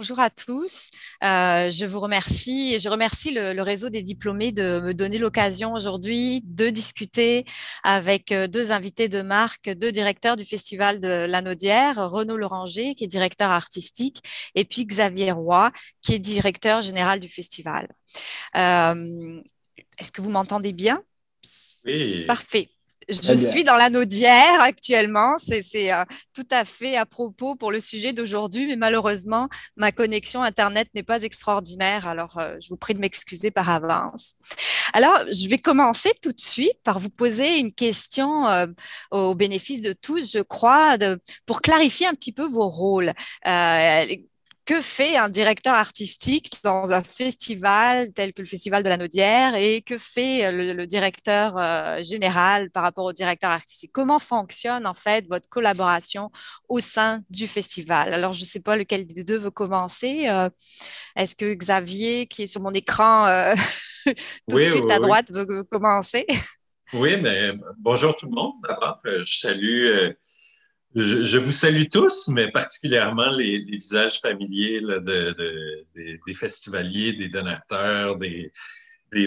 Bonjour à tous. Je vous remercie et je remercie le réseau des diplômés de me donner l'occasion aujourd'hui de discuter avec deux invités de marque, deux directeurs du Festival de la Naudière, Renaud Loranger, qui est directeur artistique, et puis Xavier Roy, qui est directeur général du festival. Euh, Est-ce que vous m'entendez bien? Oui, Parfait. Très Je bien. suis dans la Naudière actuellement. C'est tout à fait à propos pour le sujet d'aujourd'hui, mais malheureusement, ma connexion Internet n'est pas extraordinaire. Alors, je vous prie de m'excuser par avance. Alors, je vais commencer tout de suite par vous poser une question au bénéfice de tous, je crois, pour clarifier un petit peu vos rôles. Euh, que fait un directeur artistique dans un festival tel que le Festival de la Naudière et que fait le directeur général par rapport au directeur artistique? Comment fonctionne en fait votre collaboration au sein du festival? Alors, je ne sais pas lequel des deux veut commencer. Est-ce que Xavier, qui est sur mon écran tout de oui, suite à oui, droite, veut commencer? oui. Mais bonjour tout le monde. D'abord, je vous salue tous, mais particulièrement les visages familiers là, des festivaliers, des donateurs, des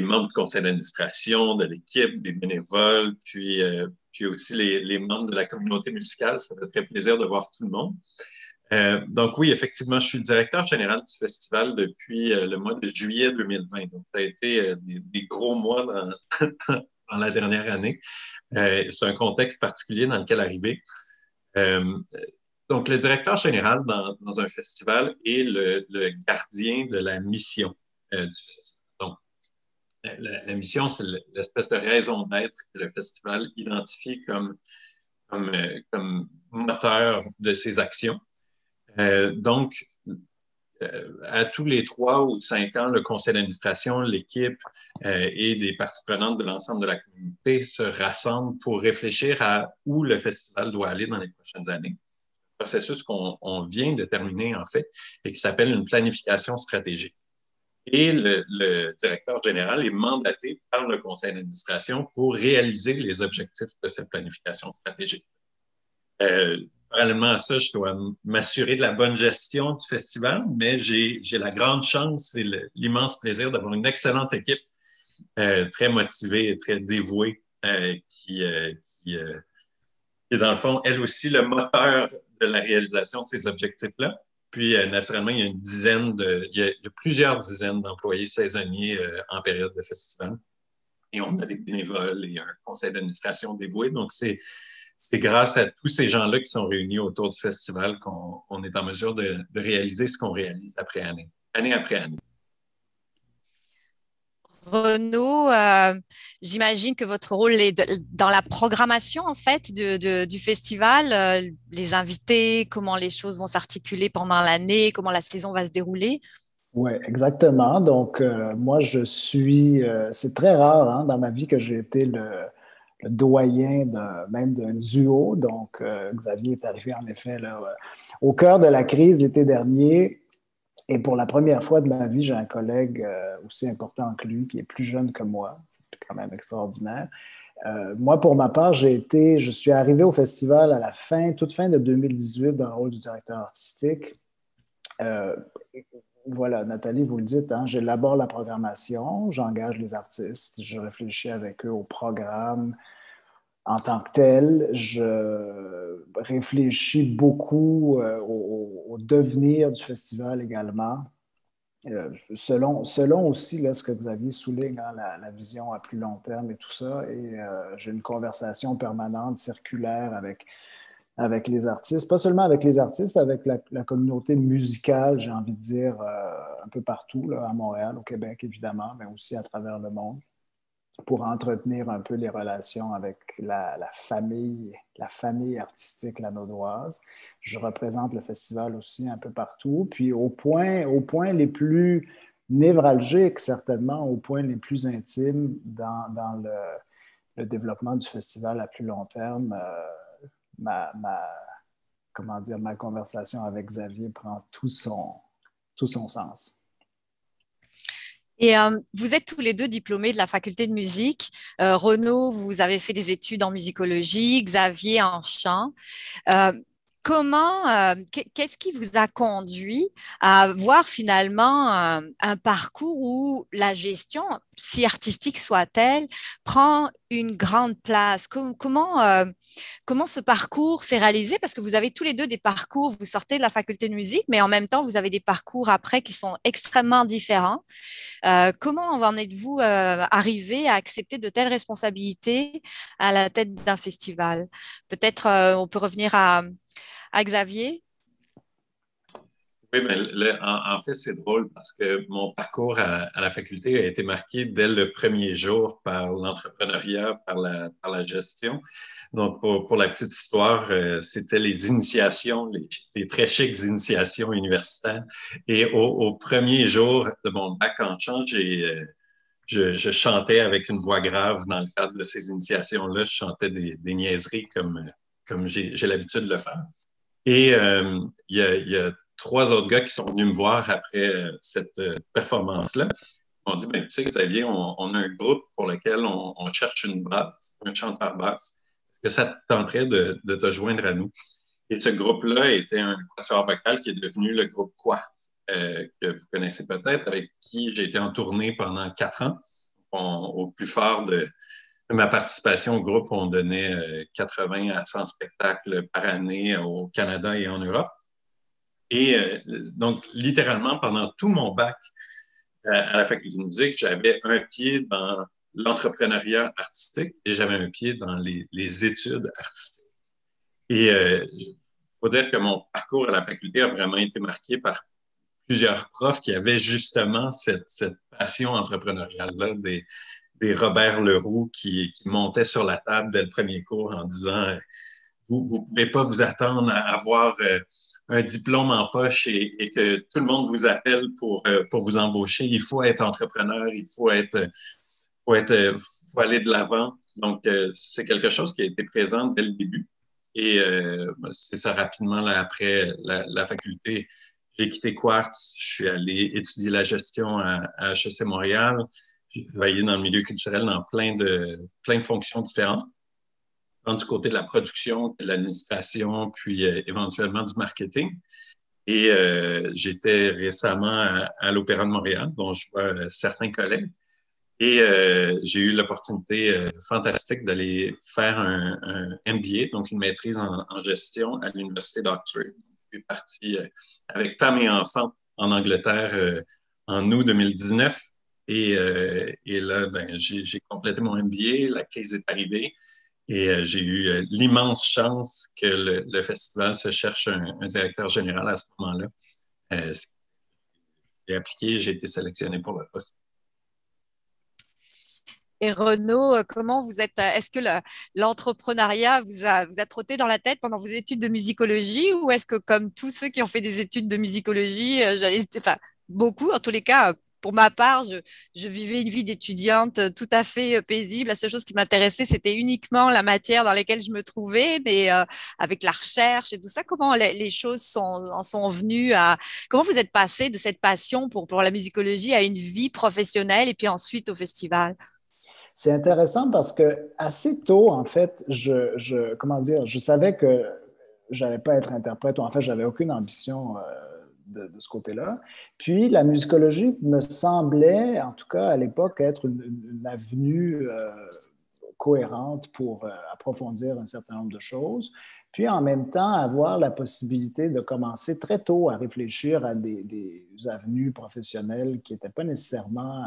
membres du conseil d'administration, de l'équipe, des bénévoles, puis aussi les membres de la communauté musicale. Ça fait très plaisir de voir tout le monde. Donc oui, effectivement, je suis le directeur général du festival depuis le mois de juillet 2020. Donc, ça a été des gros mois dans la dernière année. C'est un contexte particulier dans lequel arriver. Euh, donc, le directeur général dans un festival est le gardien de la mission du festival. Donc, la mission, c'est l'espèce de raison d'être que le festival identifie comme moteur de ses actions. Donc, à tous les 3 ou 5 ans, le conseil d'administration, l'équipe et des parties prenantes de l'ensemble de la communauté se rassemblent pour réfléchir à où le festival doit aller dans les prochaines années. Un processus qu'on vient de terminer, en fait, et qui s'appelle une planification stratégique. Et le directeur général est mandaté par le conseil d'administration pour réaliser les objectifs de cette planification stratégique. Euh, Parallèlement à ça, je dois m'assurer de la bonne gestion du festival, mais j'ai la grande chance et l'immense plaisir d'avoir une excellente équipe très motivée et très dévouée qui est dans le fond, elle aussi, le moteur de la réalisation de ces objectifs-là. Puis, naturellement, il y a plusieurs dizaines d'employés saisonniers en période de festival. Et on a des bénévoles et un conseil d'administration dévoué. Donc, c'est grâce à tous ces gens-là qui sont réunis autour du festival qu'on est en mesure de réaliser ce qu'on réalise année après année. Renaud, j'imagine que votre rôle est dans la programmation en fait du festival, les invités, comment les choses vont s'articuler pendant l'année, comment la saison va se dérouler. Oui, exactement. Donc, moi, c'est très rare hein, dans ma vie que j'ai été le doyen même d'un duo. Donc, Xavier est arrivé en effet là, au cœur de la crise l'été dernier. Et pour la première fois de ma vie, j'ai un collègue aussi important que lui, qui est plus jeune que moi. C'est quand même extraordinaire. Moi, pour ma part, je suis arrivé au festival à la toute fin de 2018 dans le rôle du directeur artistique. Euh, voilà, Nathalie, vous le dites, hein, j'élabore la programmation, j'engage les artistes, je réfléchis avec eux au programme en tant que tel, je réfléchis beaucoup au devenir du festival également. Selon aussi là, ce que vous aviez souligné, hein, la vision à plus long terme et tout ça. Et j'ai une conversation permanente, circulaire avec les artistes, pas seulement avec les artistes, avec la communauté musicale, j'ai envie de dire, un peu partout, là, à Montréal, au Québec évidemment, mais aussi à travers le monde, pour entretenir un peu les relations avec la famille artistique lanaudoise. Je représente le festival aussi un peu partout. Puis au point les plus névralgiques, certainement, au point les plus intimes dans le développement du festival à plus long terme, ma, ma, comment dire, ma conversation avec Xavier prend tout son sens. Et vous êtes tous les deux diplômés de la faculté de musique. Renaud, vous avez fait des études en musicologie, Xavier en chant. Euh, qu'est-ce qui vous a conduit à voir finalement un parcours où la gestion, si artistique soit-elle, prend une grande place? Comment ce parcours s'est réalisé? Parce que vous avez tous les deux des parcours, vous sortez de la faculté de musique, mais en même temps, vous avez des parcours après qui sont extrêmement différents. Comment en êtes-vous arrivé à accepter de telles responsabilités à la tête d'un festival? Peut-être on peut revenir à Xavier. Oui, mais en fait, c'est drôle parce que mon parcours à la faculté a été marqué dès le premier jour par l'entrepreneuriat, par la gestion. Donc, pour la petite histoire, c'était les initiations, les très chics initiations universitaires. Et au premier jour de mon bac en chant, je chantais avec une voix grave dans le cadre de ces initiations-là. Je chantais des niaiseries comme j'ai l'habitude de le faire. Et il y a trois autres gars qui sont venus me voir après cette performance-là. Ils m'ont dit, ben, tu sais, Xavier, on a un groupe pour lequel on cherche une basse, un chanteur basse. Est-ce que ça te tenterait de te joindre à nous? Et ce groupe-là était un quatuor vocal qui est devenu le groupe Quartz, que vous connaissez peut-être, avec qui j'ai été en tournée pendant 4 ans. Au plus fort de ma participation au groupe, on donnait 80 à 100 spectacles par année au Canada et en Europe. Et donc, littéralement, pendant tout mon bac à la faculté de musique, j'avais un pied dans l'entrepreneuriat artistique et j'avais un pied dans les études artistiques. Et il faut dire que mon parcours à la faculté a vraiment été marqué par plusieurs profs qui avaient justement cette passion entrepreneuriale-là, des Robert Leroux qui montaient sur la table dès le premier cours en disant vous ne pouvez pas vous attendre à avoir un diplôme en poche et que tout le monde vous appelle pour vous embaucher. Il faut être entrepreneur, faut aller de l'avant. Donc, c'est quelque chose qui a été présent dès le début. Et c'est ça rapidement, là, après la faculté, j'ai quitté Quartz, je suis allé étudier la gestion à HEC Montréal. J'ai travaillé dans le milieu culturel dans plein de fonctions différentes, tant du côté de la production, de l'administration, puis éventuellement du marketing. Et j'étais récemment à l'Opéra de Montréal, dont je vois certains collègues. Et j'ai eu l'opportunité fantastique d'aller faire un MBA, donc une maîtrise en gestion à l'Université d'Oxford. Je suis parti avec femme et enfants en Angleterre en août 2019. Et là, ben, j'ai complété mon MBA, la crise est arrivée et j'ai eu l'immense chance que le festival se cherche un directeur général à ce moment-là. J'ai appliqué, j'ai été sélectionné pour le poste. Et Renaud, comment vous êtes, est-ce que l'entrepreneuriat vous a trotté dans la tête pendant vos études de musicologie ou est-ce que comme tous ceux qui ont fait des études de musicologie, enfin, beaucoup en tous les cas, pour ma part, je vivais une vie d'étudiante tout à fait paisible. La seule chose qui m'intéressait, c'était uniquement la matière dans laquelle je me trouvais, mais avec la recherche et tout ça, comment les choses en sont venues comment vous êtes passé de cette passion pour la musicologie à une vie professionnelle et puis ensuite au festival? C'est intéressant parce que assez tôt, en fait, comment dire, je savais que je n'allais pas être interprète, ou en fait, je n'avais aucune ambition de ce côté-là. Puis, la musicologie me semblait, en tout cas à l'époque, être une avenue cohérente pour approfondir un certain nombre de choses. Puis, en même temps, avoir la possibilité de commencer très tôt à réfléchir à des avenues professionnelles qui n'étaient pas nécessairement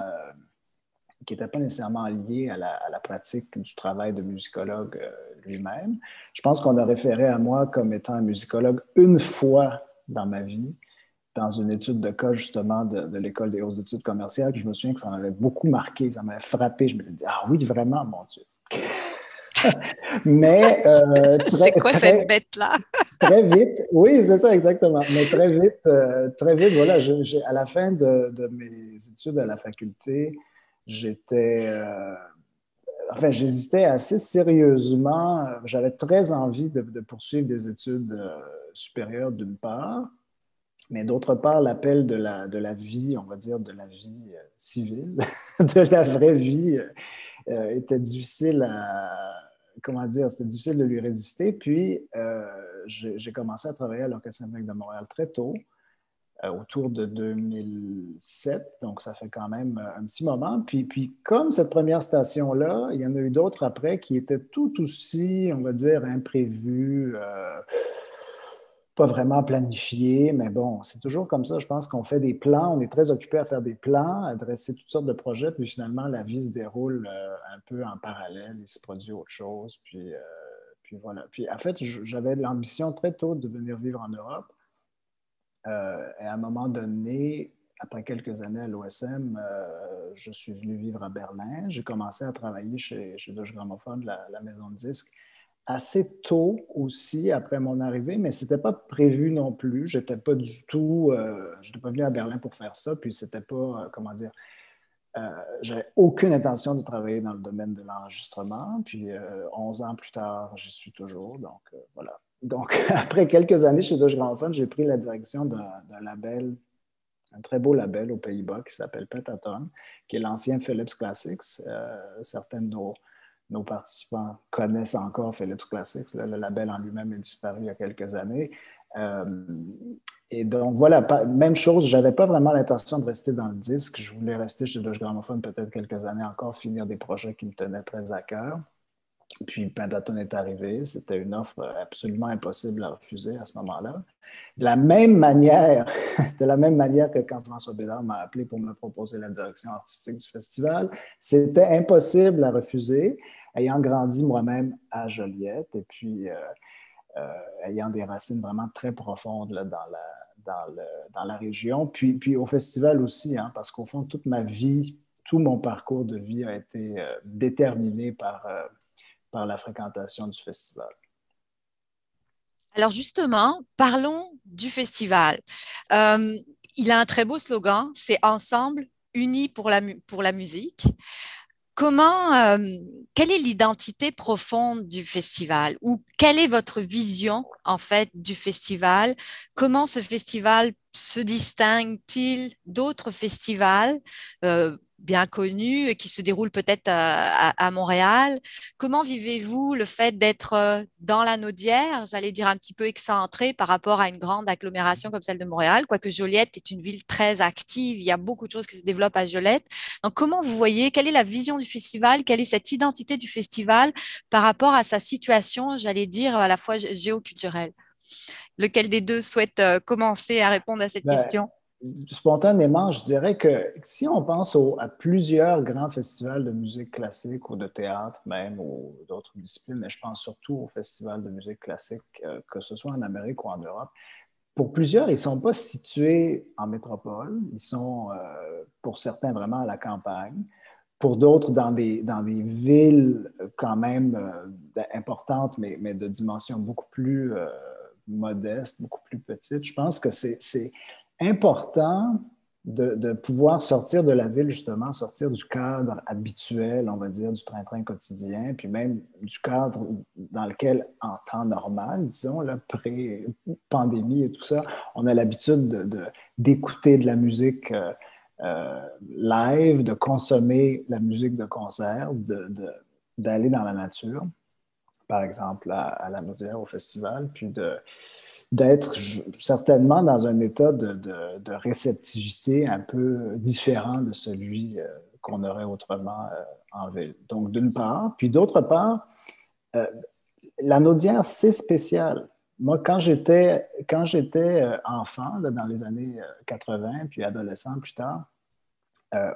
lié à la pratique du travail de musicologue lui-même. Je pense qu'on a référé à moi comme étant un musicologue une fois dans ma vie, dans une étude de cas justement de l'École des hautes études commerciales. Puis je me souviens que ça m'avait beaucoup marqué, ça m'avait frappé. Je me disais, ah oui, vraiment, mon Dieu. Mais c'est quoi cette bête-là? Très vite, oui, c'est ça exactement. Mais très vite, voilà, à la fin de mes études à la faculté, j'hésitais assez sérieusement. J'avais très envie de poursuivre des études supérieures d'une part, mais d'autre part, l'appel de la vie, on va dire, de la vie civile, de la vraie vie, était difficile à, comment dire, c'était difficile de lui résister. Puis, j'ai commencé à travailler à l'Orchestre symphonique de Montréal très tôt, autour de 2007, donc ça fait quand même un petit moment. Puis comme cette première station-là, il y en a eu d'autres après qui étaient tout aussi, on va dire, imprévues, pas vraiment planifiées, mais bon, c'est toujours comme ça. Je pense qu'on fait des plans, on est très occupé à faire des plans, à dresser toutes sortes de projets, puis finalement, la vie se déroule un peu en parallèle, il se produit autre chose, puis voilà. Puis en fait, j'avais l'ambition très tôt de venir vivre en Europe. Et à un moment donné, après quelques années à l'OSM, je suis venu vivre à Berlin. J'ai commencé à travailler chez Deutsche Grammophon, la maison de disques, assez tôt aussi après mon arrivée, mais ce n'était pas prévu non plus. Je n'étais pas du tout, je n'étais pas venu à Berlin pour faire ça, puis c'était pas, comment dire, j'avais aucune intention de travailler dans le domaine de l'enregistrement. Puis 11 ans plus tard, j'y suis toujours. Donc voilà. Donc après quelques années chez Deutsche Grammophon, j'ai pris la direction d'un label, un très beau label aux Pays-Bas qui s'appelle Pentaton, qui est l'ancien Philips Classics. Certains de nos participants connaissent encore Philips Classics. Le label en lui-même est disparu il y a quelques années. Euh, et donc, voilà, même chose, je n'avais pas vraiment l'intention de rester dans le disque. Je voulais rester chez Deutsche Grammophon peut-être quelques années encore, finir des projets qui me tenaient très à cœur. Puis Pentaton est arrivé. C'était une offre absolument impossible à refuser à ce moment-là. De la même manière, de la même manière que quand François Bédard m'a appelé pour me proposer la direction artistique du festival, c'était impossible à refuser, ayant grandi moi-même à Joliette et puis ayant des racines vraiment très profondes là, dans la région, puis au festival aussi, hein, parce qu'au fond, toute ma vie, tout mon parcours de vie a été déterminé par la fréquentation du festival. Alors justement, parlons du festival. Euh, il a un très beau slogan, c'est Ensemble, unis pour la musique. Comment, quelle est l'identité profonde du festival ou quelle est votre vision en fait du festival? Comment ce festival se distingue-t-il d'autres festivals bien connus et qui se déroulent peut-être à Montréal? Comment vivez-vous le fait d'être dans la Naudière, j'allais dire un petit peu excentré par rapport à une grande agglomération comme celle de Montréal, quoique Joliette est une ville très active, il y a beaucoup de choses qui se développent à Joliette. Donc, comment vous voyez, quelle est la vision du festival, quelle est cette identité du festival par rapport à sa situation, j'allais dire, à la fois géoculturelle? Lequel des deux souhaite commencer à répondre à cette Ben, question? spontanément, je dirais que si on pense à plusieurs grands festivals de musique classique ou de théâtre même, ou d'autres disciplines, mais je pense surtout aux festivals de musique classique, que ce soit en Amérique ou en Europe, pour plusieurs, ils ne sont pas situés en métropole. Ils sont, pour certains, vraiment à la campagne. Pour d'autres, dans des villes quand même importantes, mais de dimension beaucoup plus modeste, beaucoup plus petite. Je pense que c'est important de pouvoir sortir de la ville, justement, sortir du cadre habituel, on va dire, du train-train quotidien, puis même du cadre dans lequel, en temps normal, disons, là, pré-pandémie et tout ça, on a l'habitude d'écouter de la musique live, de consommer la musique de concert, d'aller dans la nature, par exemple à la Naudière, au festival, puis d'être certainement dans un état de réceptivité un peu différent de celui qu'on aurait autrement en ville. Donc, d'une part. Puis d'autre part, euh, la Naudière, c'est spécial. Moi, quand j'étais enfant, là, dans les années 80, puis adolescent plus tard,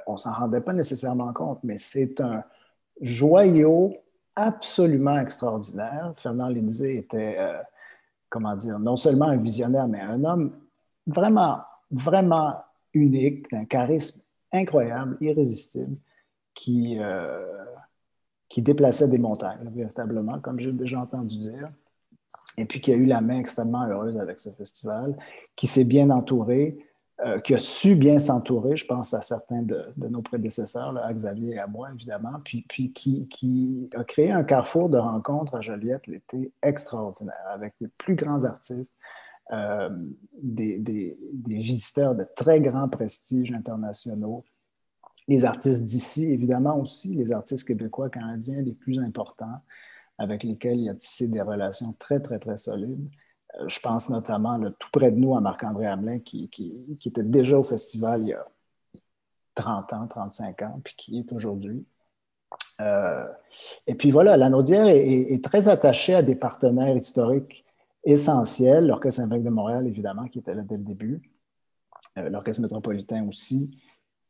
on ne s'en rendait pas nécessairement compte, mais c'est un joyau absolument extraordinaire. Fernand Lindsay était, comment dire, non seulement un visionnaire, mais un homme vraiment, vraiment unique, d'un charisme incroyable, irrésistible, qui, euh, qui déplaçait des montagnes, véritablement, comme j'ai déjà entendu dire, et puis qui a eu la main extrêmement heureuse avec ce festival, qui s'est bien entouré, qui a su bien s'entourer, je pense à certains de nos prédécesseurs, là, à Xavier et à moi, évidemment, puis qui a créé un carrefour de rencontres à Joliette l'été extraordinaire, avec les plus grands artistes, euh, des visiteurs de très grands prestiges internationaux, les artistes d'ici, évidemment aussi, les artistes québécois, canadiens les plus importants, avec lesquels il a tissé des relations très, très, très solides. Je pense notamment là, tout près de nous à Marc-André Hamelin qui était déjà au festival il y a 30 ans, 35 ans, puis qui est aujourd'hui. Et puis voilà, Lanaudière est très attachée à des partenaires historiques essentiels. L'Orchestre symphonique de Montréal, évidemment, qui était là dès le début. L'Orchestre métropolitain aussi,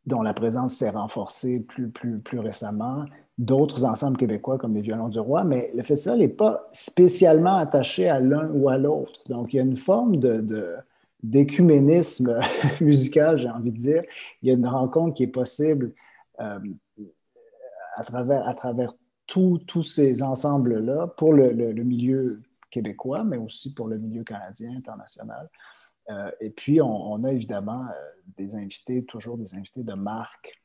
dont la présence s'est renforcée plus récemment. D'autres ensembles québécois comme les Violons du Roi, mais le festival n'est pas spécialement attaché à l'un ou à l'autre. Donc, il y a une forme d'écuménisme musical, j'ai envie de dire. Il y a une rencontre qui est possible à travers tous ces ensembles-là pour le milieu québécois, mais aussi pour le milieu canadien, international. Et puis, on a évidemment toujours des invités de marque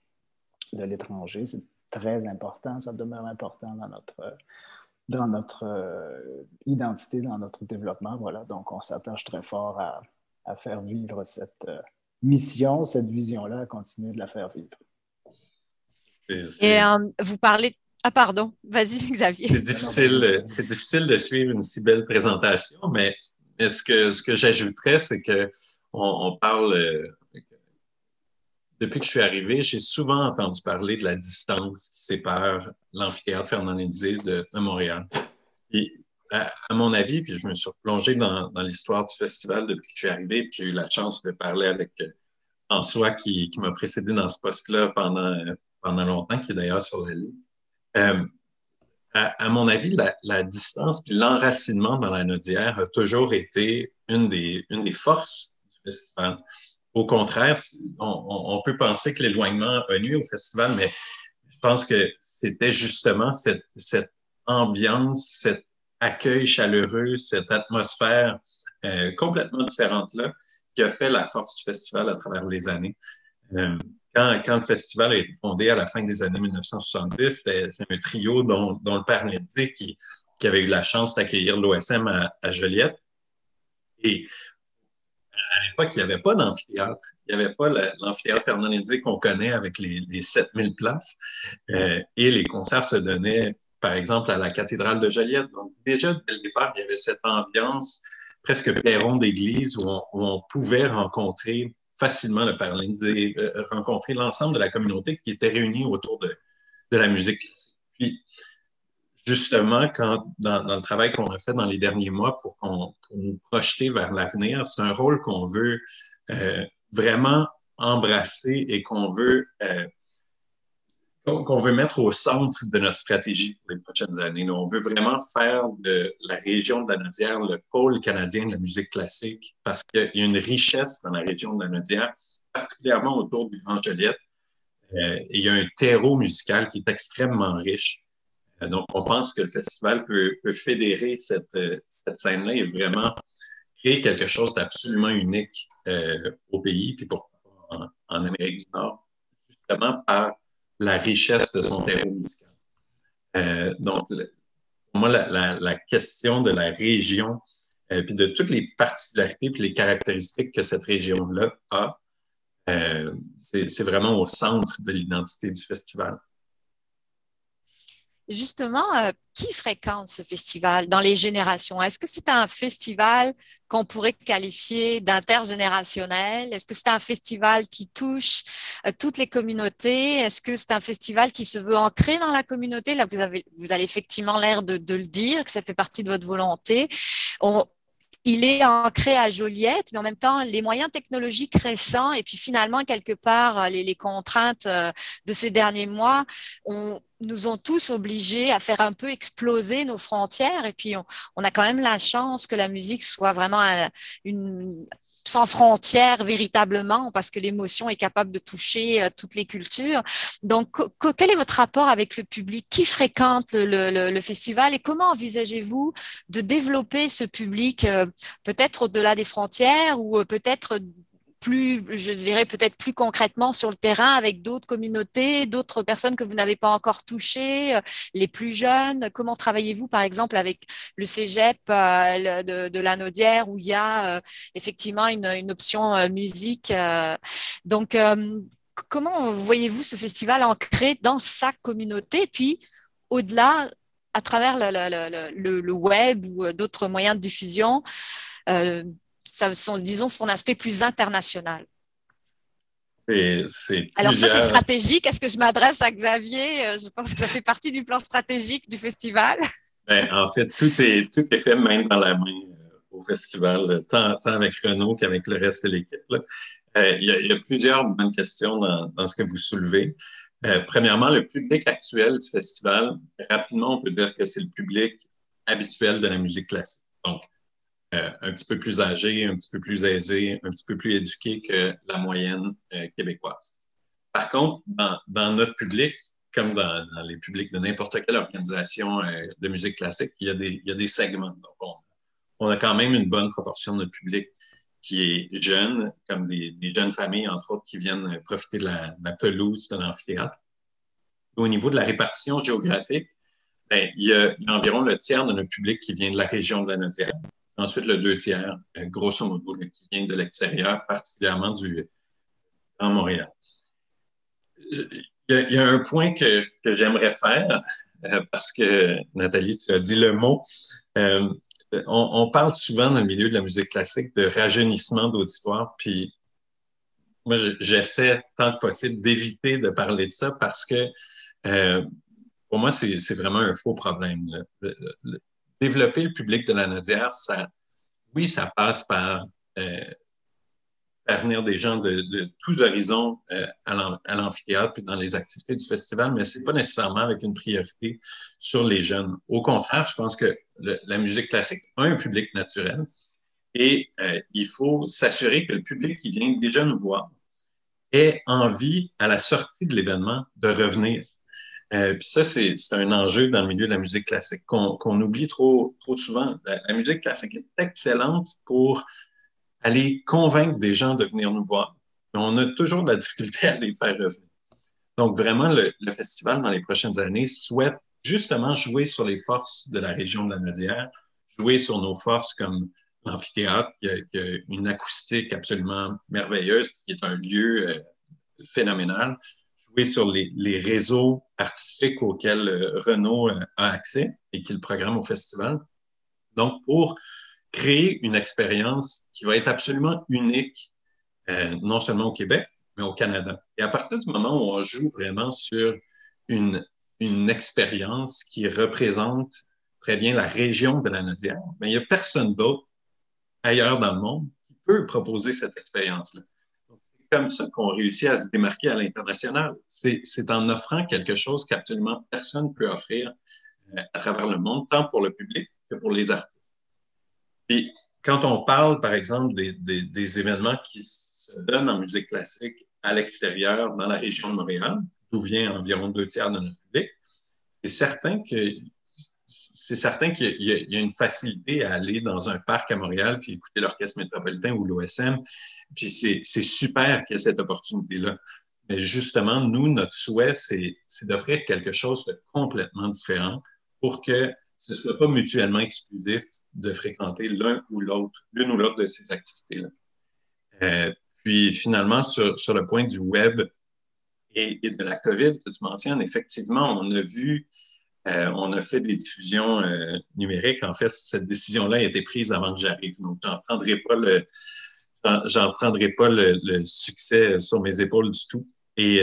de l'étranger. C'est très important, ça demeure important dans notre identité, dans notre développement. Voilà, donc on s'attache très fort à faire vivre cette mission, cette vision-là, à continuer de la faire vivre. Et vous parlez... Ah pardon, vas-y Xavier. C'est difficile de suivre une si belle présentation, mais ce que j'ajouterais, c'est qu'on parle... depuis que je suis arrivé, j'ai souvent entendu parler de la distance qui sépare l'amphithéâtre Fernand-Léger de Montréal. Et à mon avis, puis je me suis replongé dans l'histoire du festival depuis que je suis arrivé, puis j'ai eu la chance de parler avec François qui m'a précédé dans ce poste-là pendant longtemps, qui est d'ailleurs sur la ligne. À mon avis, la distance puis l'enracinement dans la Naudière a toujours été une des forces du festival. Au contraire, on peut penser que l'éloignement a nuit au festival, mais je pense que c'était justement cette ambiance, cet accueil chaleureux, cette atmosphère complètement différente-là qui a fait la force du festival à travers les années. Quand le festival a été fondé à la fin des années 1970, c'est un trio dont le père Lindsay qui avait eu la chance d'accueillir l'OSM à Joliette. Et à l'époque, il n'y avait pas d'amphithéâtre. Il n'y avait pas l'amphithéâtre Fernand-Léger qu'on connaît avec les 7000 places. Et les concerts se donnaient, par exemple, à la cathédrale de Joliette. Donc, déjà, dès le départ, il y avait cette ambiance presque perron d'église où on pouvait rencontrer facilement le père Lindsay, rencontrer l'ensemble de la communauté qui était réunie autour de la musique classique. Puis, justement, dans le travail qu'on a fait dans les derniers mois pour nous projeter vers l'avenir, c'est un rôle qu'on veut vraiment embrasser et qu'on veut mettre au centre de notre stratégie pour les prochaines années. On veut vraiment faire de la région de la Naudière le pôle canadien de la musique classique parce qu'il y a une richesse dans la région de la Naudière, particulièrement autour du Grand Joliette. Et il y a un terreau musical qui est extrêmement riche. Donc, on pense que le festival peut fédérer cette scène-là et vraiment créer quelque chose d'absolument unique au pays, puis en Amérique du Nord, justement par la richesse de son terreau musical. Donc, pour moi, la question de la région, puis de toutes les particularités puis les caractéristiques que cette région-là a, c'est vraiment au centre de l'identité du festival. Justement, qui fréquente ce festival dans les générations? Est-ce que c'est un festival qu'on pourrait qualifier d'intergénérationnel? Est-ce que c'est un festival qui touche toutes les communautés? Est-ce que c'est un festival qui se veut ancré dans la communauté? Là, vous avez effectivement l'air de le dire, que ça fait partie de votre volonté. Il est ancré à Joliette, mais en même temps, les moyens technologiques récents et puis finalement, quelque part, les contraintes de ces derniers mois nous ont tous obligés à faire un peu exploser nos frontières. Et puis, on a quand même la chance que la musique soit vraiment sans frontières véritablement, parce que l'émotion est capable de toucher toutes les cultures. Donc, quel est votre rapport avec le public? Qui fréquente le festival et comment envisagez-vous de développer ce public peut-être au-delà des frontières ou peut-être je dirais peut-être plus concrètement sur le terrain avec d'autres communautés, d'autres personnes que vous n'avez pas encore touchées, les plus jeunes? Comment travaillez-vous, par exemple, avec le cégep de la Naudière où il y a effectivement une option musique? Donc, comment voyez-vous ce festival ancré dans sa communauté, puis au-delà, à travers le web ou d'autres moyens de diffusion? disons, son aspect plus international. C'est Alors ça, c'est plusieurs. stratégique. Est-ce que je m'adresse à Xavier? Je pense que ça fait partie du plan stratégique du festival. Ben, en fait, tout est fait main dans la main au festival, tant avec Renaud qu'avec le reste de l'équipe. Là. Il y a plusieurs bonnes questions dans ce que vous soulevez. Premièrement, le public actuel du festival, rapidement, on peut dire que c'est le public habituel de la musique classique. Donc, un petit peu plus âgé, un petit peu plus aisé, un petit peu plus éduqué que la moyenne québécoise. Par contre, dans notre public, comme dans les publics de n'importe quelle organisation de musique classique, il y a des segments. Donc, on a quand même une bonne proportion de notre public qui est jeune, comme des jeunes familles, entre autres, qui viennent profiter de la pelouse de l'amphithéâtre. Au niveau de la répartition géographique, ben, il y a environ le tiers de notre public qui vient de la région de la Naudière. Ensuite, le 2 tiers, grosso modo, qui vient de l'extérieur, particulièrement du Grand Montréal. Il y a un point que j'aimerais faire, parce que, Nathalie, tu as dit le mot. Euh, on parle souvent dans le milieu de la musique classique de rajeunissement d'auditoire, puis moi, j'essaie tant que possible d'éviter de parler de ça parce que euh, pour moi, c'est vraiment un faux problème. Développer le public de la Naudière, oui, ça passe par faire venir des gens de tous horizons à l'amphithéâtre puis dans les activités du festival, mais c'est pas nécessairement avec une priorité sur les jeunes. Au contraire, je pense que la musique classique a un public naturel et il faut s'assurer que le public qui vient déjà nous voir ait envie, à la sortie de l'événement, de revenir. Puis ça, c'est un enjeu dans le milieu de la musique classique qu'on oublie trop souvent. La musique classique est excellente pour aller convaincre des gens de venir nous voir. Mais on a toujours de la difficulté à les faire revenir. Donc, vraiment, le festival, dans les prochaines années, souhaite justement jouer sur les forces de la région de la Naudière, jouer sur nos forces comme l'amphithéâtre, qui a une acoustique absolument merveilleuse, qui est un lieu phénoménal, jouer sur les réseaux artistiques auxquels Renaud a accès et qu'il programme au festival. Donc, pour créer une expérience qui va être absolument unique, non seulement au Québec, mais au Canada. Et à partir du moment où on joue vraiment sur une expérience qui représente très bien la région de la Naudière, mais il n'y a personne d'autre ailleurs dans le monde qui peut proposer cette expérience-là. C'est comme ça qu'on réussit à se démarquer à l'international. C'est en offrant quelque chose qu'absolument personne ne peut offrir à travers le monde, tant pour le public que pour les artistes. Puis, quand on parle, par exemple, des événements qui se donnent en musique classique à l'extérieur, dans la région de Montréal, d'où vient environ 2 tiers de notre public, c'est certain qu'il y a une facilité à aller dans un parc à Montréal puis écouter l'Orchestre métropolitain ou l'OSM. Puis c'est super qu'il y ait cette opportunité-là. Mais justement, nous, notre souhait, c'est d'offrir quelque chose de complètement différent pour que ce ne soit pas mutuellement exclusif de fréquenter l'une ou l'autre de ces activités-là. Puis finalement, sur le point du web et de la COVID que tu mentionnes, effectivement, on a fait des diffusions numériques. En fait, cette décision-là a été prise avant que j'arrive. Donc, j'en prendrai pas le succès sur mes épaules du tout. Et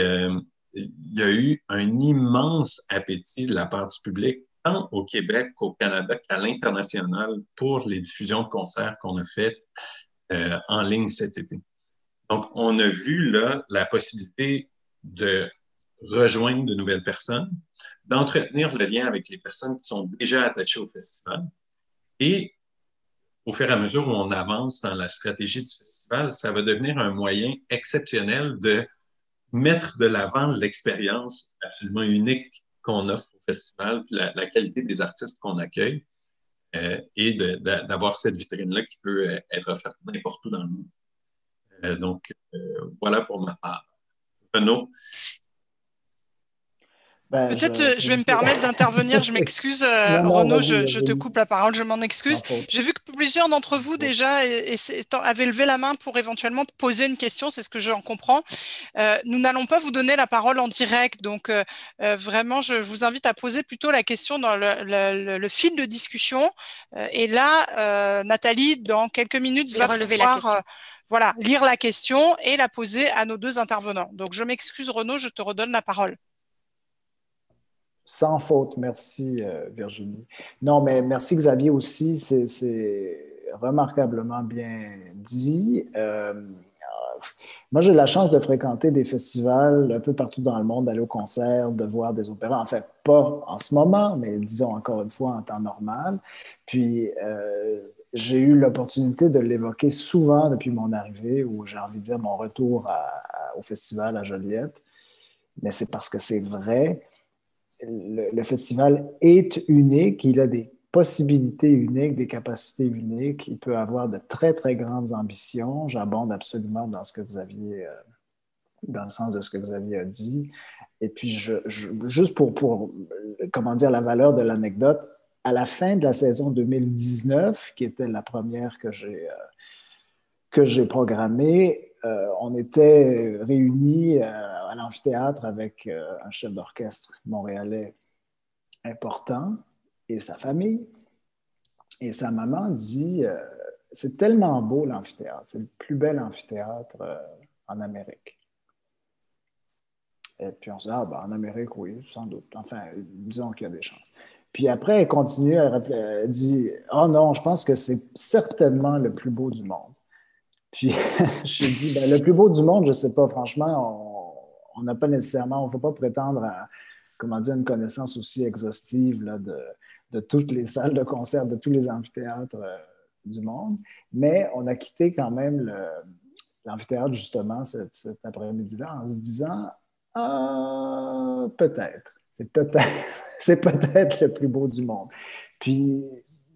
il y a eu un immense appétit de la part du public, tant au Québec qu'au Canada qu'à l'international, pour les diffusions de concerts qu'on a faites en ligne cet été. Donc, on a vu là la possibilité de rejoindre de nouvelles personnes, d'entretenir le lien avec les personnes qui sont déjà attachées au festival. Et au fur et à mesure où on avance dans la stratégie du festival, ça va devenir un moyen exceptionnel de mettre de l'avant l'expérience absolument unique qu'on offre au festival, puis la qualité des artistes qu'on accueille, et d'avoir cette vitrine-là qui peut être offerte n'importe où dans le monde. Donc, voilà pour ma part. Renaud? Ben, Peut-être je c'est vais me juste... permettre d'intervenir. Je m'excuse, Non, non, Renaud, vas-y, je te vas-y, coupe la parole, je m'en sans excuse. faute. J'ai vu que plusieurs d'entre vous Sans faute. déjà avaient levé la main pour éventuellement poser une question, c'est ce que j'en comprends. Nous n'allons pas vous donner la parole en direct, donc vraiment, je vous invite à poser plutôt la question dans le fil de discussion. Et là, Nathalie, dans quelques minutes, Je vais va relever la pouvoir question. voilà, lire la question et la poser à nos deux intervenants. Donc, je m'excuse, Renaud, je te redonne la parole. Sans faute, merci Virginie. Non, mais merci Xavier aussi, c'est remarquablement bien dit. Moi, j'ai la chance de fréquenter des festivals un peu partout dans le monde, d'aller au concert, de voir des opéras. En fait, pas en ce moment, mais disons encore une fois en temps normal. Puis, j'ai eu l'opportunité de l'évoquer souvent depuis mon arrivée, ou j'ai envie de dire mon retour au festival à Joliette. Mais c'est parce que c'est vrai, le festival est unique, il a des possibilités uniques, des capacités uniques, il peut avoir de très, très grandes ambitions. J'abonde absolument dans ce que vous aviez, dans le sens de ce que vous aviez dit. Et puis, juste pour, comment dire, la valeur de l'anecdote, à la fin de la saison 2019, qui était la première que j'ai programmée, on était réunis à l'amphithéâtre avec un chef d'orchestre montréalais important et sa famille. Et sa maman dit c'est tellement beau l'amphithéâtre, c'est le plus bel amphithéâtre en Amérique. Et puis on se dit ah, ben, en Amérique, oui, sans doute. Enfin, disons qu'il y a des chances. Puis après, elle continue, elle dit oh non, je pense que c'est certainement le plus beau du monde. Puis je dis ben, le plus beau du monde, je ne sais pas, franchement, on n'a pas nécessairement, on ne faut pas prétendre à comment dire, une connaissance aussi exhaustive là, de toutes les salles de concert, de tous les amphithéâtres du monde. Mais on a quitté quand même l'amphithéâtre justement cet après-midi-là en se disant ah, peut-être, c'est peut-être le plus beau du monde. Puis,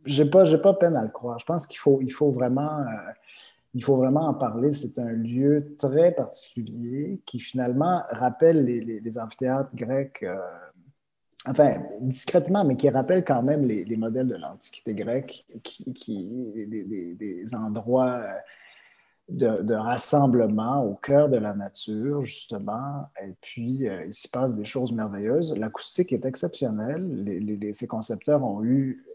j'ai pas peine à le croire. Je pense il faut vraiment en parler. C'est un lieu très particulier qui finalement rappelle les amphithéâtres grecs, enfin discrètement, mais qui rappelle quand même les modèles de l'Antiquité grecque, des endroits de rassemblement au cœur de la nature, justement. Et puis, il s'y passe des choses merveilleuses. L'acoustique est exceptionnelle. Ces concepteurs ont eu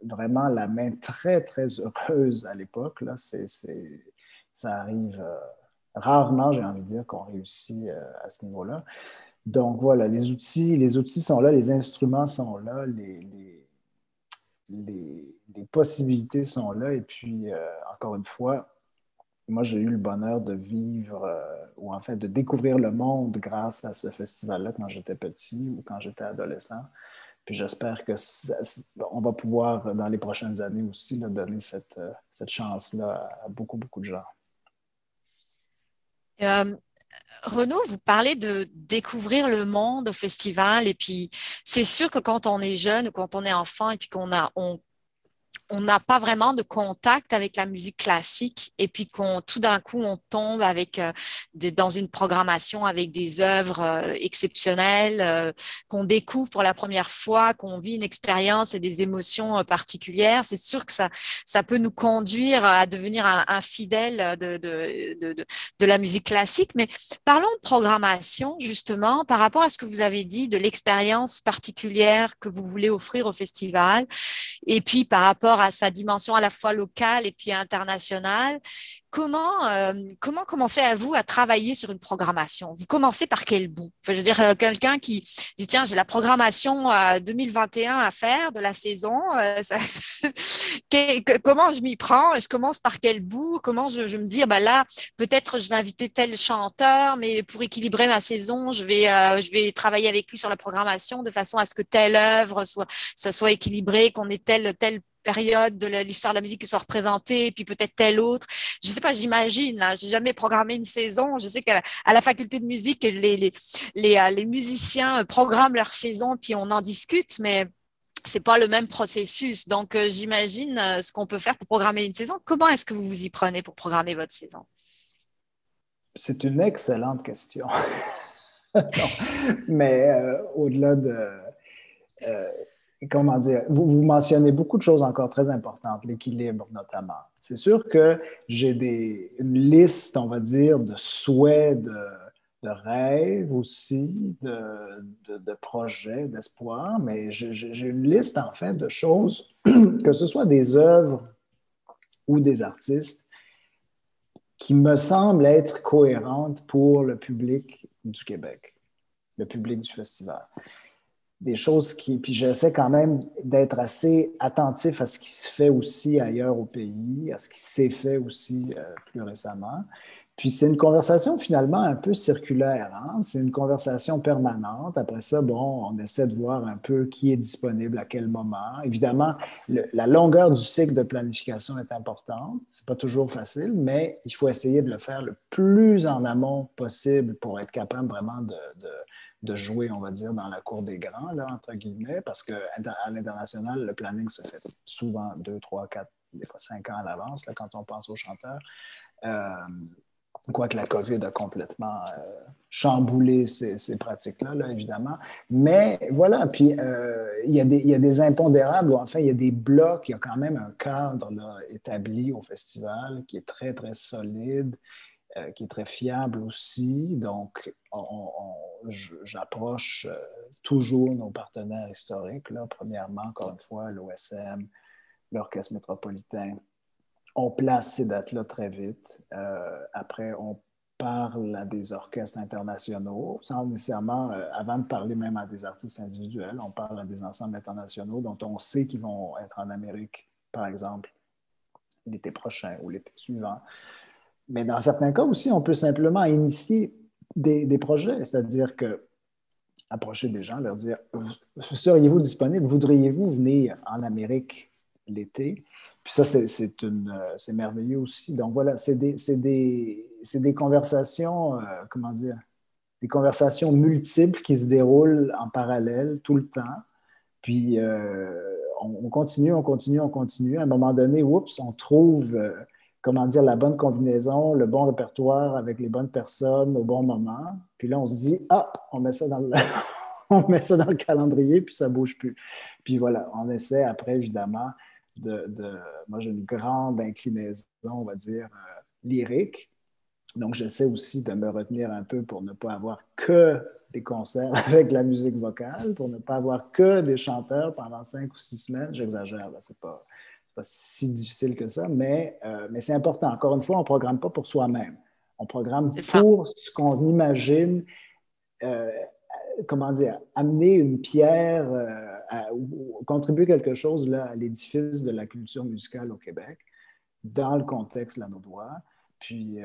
vraiment la main très, très heureuse à l'époque. Là. Ça arrive rarement, j'ai envie de dire, qu'on réussit à ce niveau-là. Donc voilà, les outils sont là, les instruments sont là, les possibilités sont là. Et puis, encore une fois, moi, j'ai eu le bonheur de vivre ou en fait de découvrir le monde grâce à ce festival-là quand j'étais petit ou quand j'étais adolescent. Puis j'espère on va pouvoir, dans les prochaines années aussi, là, donner cette chance-là à beaucoup, beaucoup de gens. Renaud, vous parlez de découvrir le monde au festival et puis c'est sûr que quand on est jeune ou quand on est enfant et puis on n'a pas vraiment de contact avec la musique classique et puis tout d'un coup on tombe avec dans une programmation avec des œuvres exceptionnelles qu'on découvre pour la première fois, qu'on vit une expérience et des émotions particulières. C'est sûr que ça peut nous conduire à devenir un fidèle de la musique classique. Mais parlons de programmation justement par rapport à ce que vous avez dit de l'expérience particulière que vous voulez offrir au festival. Et puis, par rapport à sa dimension à la fois locale et puis internationale, comment commencez vous à travailler sur une programmation? Vous commencez par quel bout? Enfin, je veux dire, quelqu'un qui dit, tiens, j'ai la programmation 2021 à faire de la saison. Comment je m'y prends? Je commence par quel bout? Comment je me dis, bah là, peut-être je vais inviter tel chanteur, mais pour équilibrer ma saison, je vais travailler avec lui sur la programmation de façon à ce que telle œuvre soit équilibrée, qu'on ait telle période de l'histoire de la musique qui soit représentée, puis peut-être telle autre. Je sais pas, j'imagine. Hein, j'ai jamais programmé une saison. Je sais qu'à la faculté de musique, les musiciens programment leur saison, puis on en discute, mais c'est pas le même processus. Donc, j'imagine ce qu'on peut faire pour programmer une saison. Comment est-ce que vous vous y prenez pour programmer votre saison? C'est une excellente question. Non. Mais au-delà de... comment dire, vous mentionnez beaucoup de choses encore très importantes, l'équilibre notamment. C'est sûr que j'ai une liste, on va dire, de souhaits, de rêves aussi, de projets, d'espoirs, mais j'ai une liste en fait de choses, que ce soit des œuvres ou des artistes, qui me semblent être cohérentes pour le public du Québec, le public du festival. Des choses puis j'essaie quand même d'être assez attentif à ce qui se fait aussi ailleurs au pays, à ce qui s'est fait aussi plus récemment. Puis c'est une conversation finalement un peu circulaire, hein? C'est une conversation permanente. Après ça, bon, on essaie de voir un peu qui est disponible à quel moment. Évidemment, la longueur du cycle de planification est importante. C'est pas toujours facile, mais il faut essayer de le faire le plus en amont possible pour être capable vraiment de jouer, on va dire, dans la cour des grands, là, entre guillemets, parce qu'à l'international, le planning se fait souvent 2, 3, 4, des fois 5 ans à l'avance, là, quand on pense aux chanteurs. Quoique la COVID a complètement chamboulé ces pratiques-là, là, évidemment. Mais voilà, puis il y a des impondérables, ou enfin, il y a des blocs, il y a quand même un cadre là, établi au festival qui est très, très solide, qui est très fiable aussi. Donc, j'approche toujours nos partenaires historiques, là. Premièrement, encore une fois, l'OSM, l'Orchestre métropolitain. On place ces dates-là très vite. Après, on parle à des orchestres internationaux, sans nécessairement, avant de parler même à des artistes individuels, on parle à des ensembles internationaux dont on sait qu'ils vont être en Amérique, par exemple, l'été prochain ou l'été suivant. Mais dans certains cas aussi, on peut simplement initier des projets, c'est-à-dire que approcher des gens, leur dire, seriez-vous disponible, voudriez-vous venir en Amérique l'été? Puis ça, c'est merveilleux aussi. Donc voilà, c'est des conversations, comment dire, des conversations multiples qui se déroulent en parallèle tout le temps. Puis on continue. À un moment donné, oups, on trouve, comment dire, la bonne combinaison, le bon répertoire avec les bonnes personnes au bon moment. Puis là, on se dit, ah, on met ça dans le... on met ça dans le calendrier, puis ça ne bouge plus. Puis voilà, on essaie après, évidemment, moi, j'ai une grande inclinaison, on va dire, lyrique. Donc, j'essaie aussi de me retenir un peu pour ne pas avoir que des concerts avec la musique vocale, pour ne pas avoir que des chanteurs pendant 5 ou 6 semaines. J'exagère, là, c'est pas si difficile que ça, mais c'est important. Encore une fois, on ne programme pas pour soi-même. On programme pour ce qu'on imagine, comment dire, amener une pierre, ou contribuer quelque chose là, à l'édifice de la culture musicale au Québec, dans le contexte launodois. Puis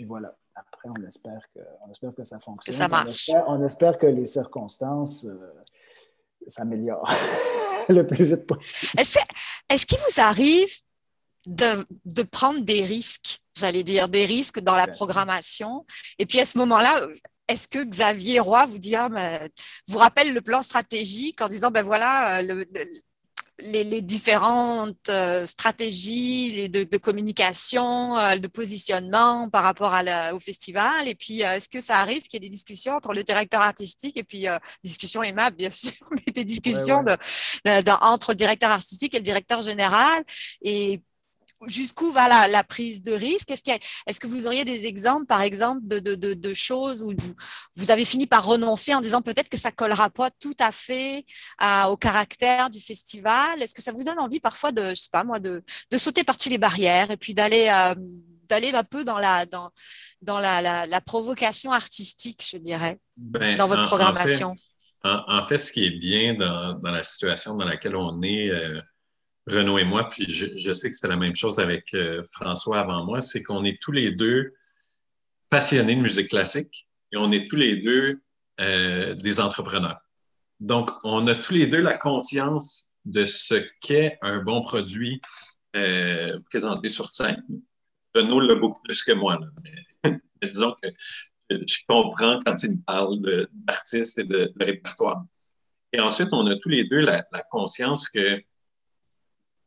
voilà. Après, on espère que ça fonctionne. Que ça marche. On espère que les circonstances s'améliorent le plus vite possible. Est-ce qu'il vous arrive de prendre des risques, j'allais dire, des risques dans la programmation? Et puis à ce moment-là, est-ce que Xavier Roy vous dit, vous rappelle le plan stratégique en disant, ben voilà, les différentes stratégies de communication, de positionnement par rapport au festival? Et puis, est-ce que ça arrive qu'il y ait des discussions entre le directeur artistique et puis, discussions aimables, bien sûr, mais des discussions entre le directeur artistique et le directeur général? Et jusqu'où va la prise de risque? Est-ce que vous auriez des exemples, par exemple, de choses où vous avez fini par renoncer en disant peut-être que ça ne collera pas tout à fait au caractère du festival? Est-ce que ça vous donne envie parfois de, je sais pas moi, de sauter par-dessus les barrières et puis d'aller un peu dans la provocation artistique, je dirais, dans votre programmation? En fait, ce qui est bien dans la situation dans laquelle on est, Renaud et moi, puis je sais que c'était la même chose avec François avant moi, c'est qu'on est tous les deux passionnés de musique classique et on est tous les deux des entrepreneurs. Donc, on a tous les deux la conscience de ce qu'est un bon produit présenté sur scène. Renaud l'a beaucoup plus que moi, là, mais disons que je comprends quand il me parle d'artistes et de répertoire. Et ensuite, on a tous les deux la conscience que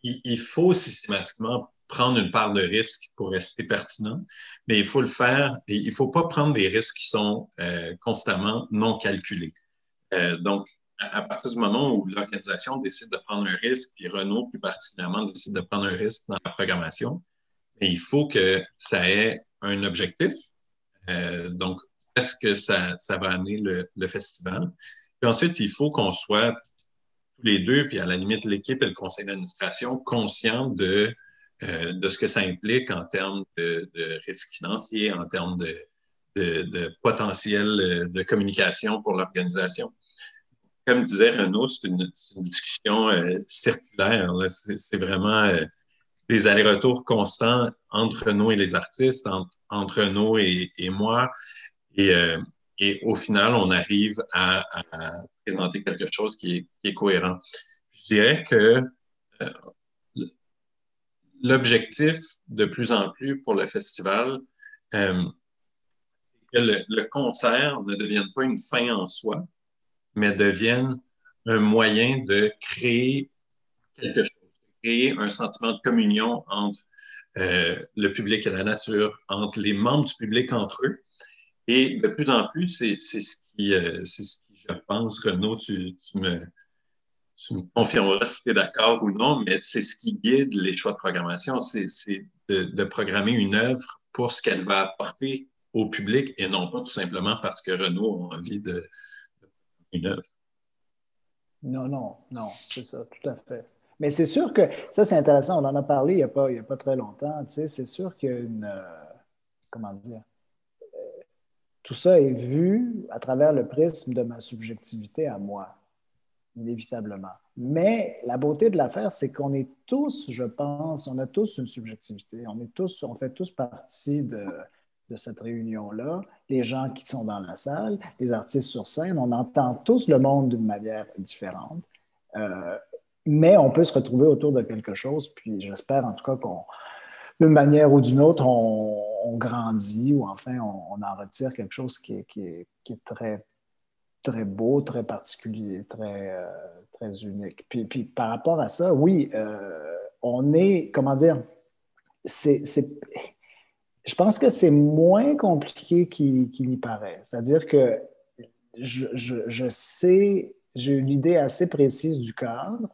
il faut systématiquement prendre une part de risque pour rester pertinent, mais il faut le faire et il ne faut pas prendre des risques qui sont constamment non calculés. Donc, à partir du moment où l'organisation décide de prendre un risque, puis Renault plus particulièrement décide de prendre un risque dans la programmation, il faut que ça ait un objectif. Donc, est-ce que ça va amener le festival? Puis ensuite, il faut qu'on soit tous les deux, puis à la limite l'équipe et le conseil d'administration, conscients de ce que ça implique en termes de risques financiers, en termes de potentiel de communication pour l'organisation. Comme disait Renaud, c'est une discussion circulaire. C'est vraiment des allers-retours constants entre Renaud et les artistes, entre Renaud et moi. Et au final, on arrive à présenter quelque chose qui est cohérent. Je dirais que l'objectif de plus en plus pour le festival, c'est que le concert ne devienne pas une fin en soi, mais devienne un moyen de créer quelque chose, de créer un sentiment de communion entre le public et la nature, entre les membres du public entre eux. Et de plus en plus, c'est ce qui, je pense, Renaud, tu me confirmeras si tu es d'accord ou non, mais c'est ce qui guide les choix de programmation, c'est de programmer une œuvre pour ce qu'elle va apporter au public et non pas tout simplement parce que Renaud a envie de une œuvre. Non, c'est ça, tout à fait. Mais c'est sûr que, ça c'est intéressant, on en a parlé il y a pas très longtemps, tu sais, c'est sûr qu'il y a une, comment dire, tout ça est vu à travers le prisme de ma subjectivité à moi, inévitablement. Mais la beauté de l'affaire, c'est qu'on est tous, je pense, on a tous une subjectivité, on fait tous partie de cette réunion-là, les gens qui sont dans la salle, les artistes sur scène, on entend tous le monde d'une manière différente, mais on peut se retrouver autour de quelque chose, puis j'espère en tout cas qu'on, d'une manière ou d'une autre, on grandit ou enfin on en retire quelque chose qui est très, très beau, très particulier, très unique. Puis par rapport à ça, oui, on est, comment dire, je pense que c'est moins compliqué qu'il n'y paraît. C'est-à-dire que je sais, j'ai une idée assez précise du cadre.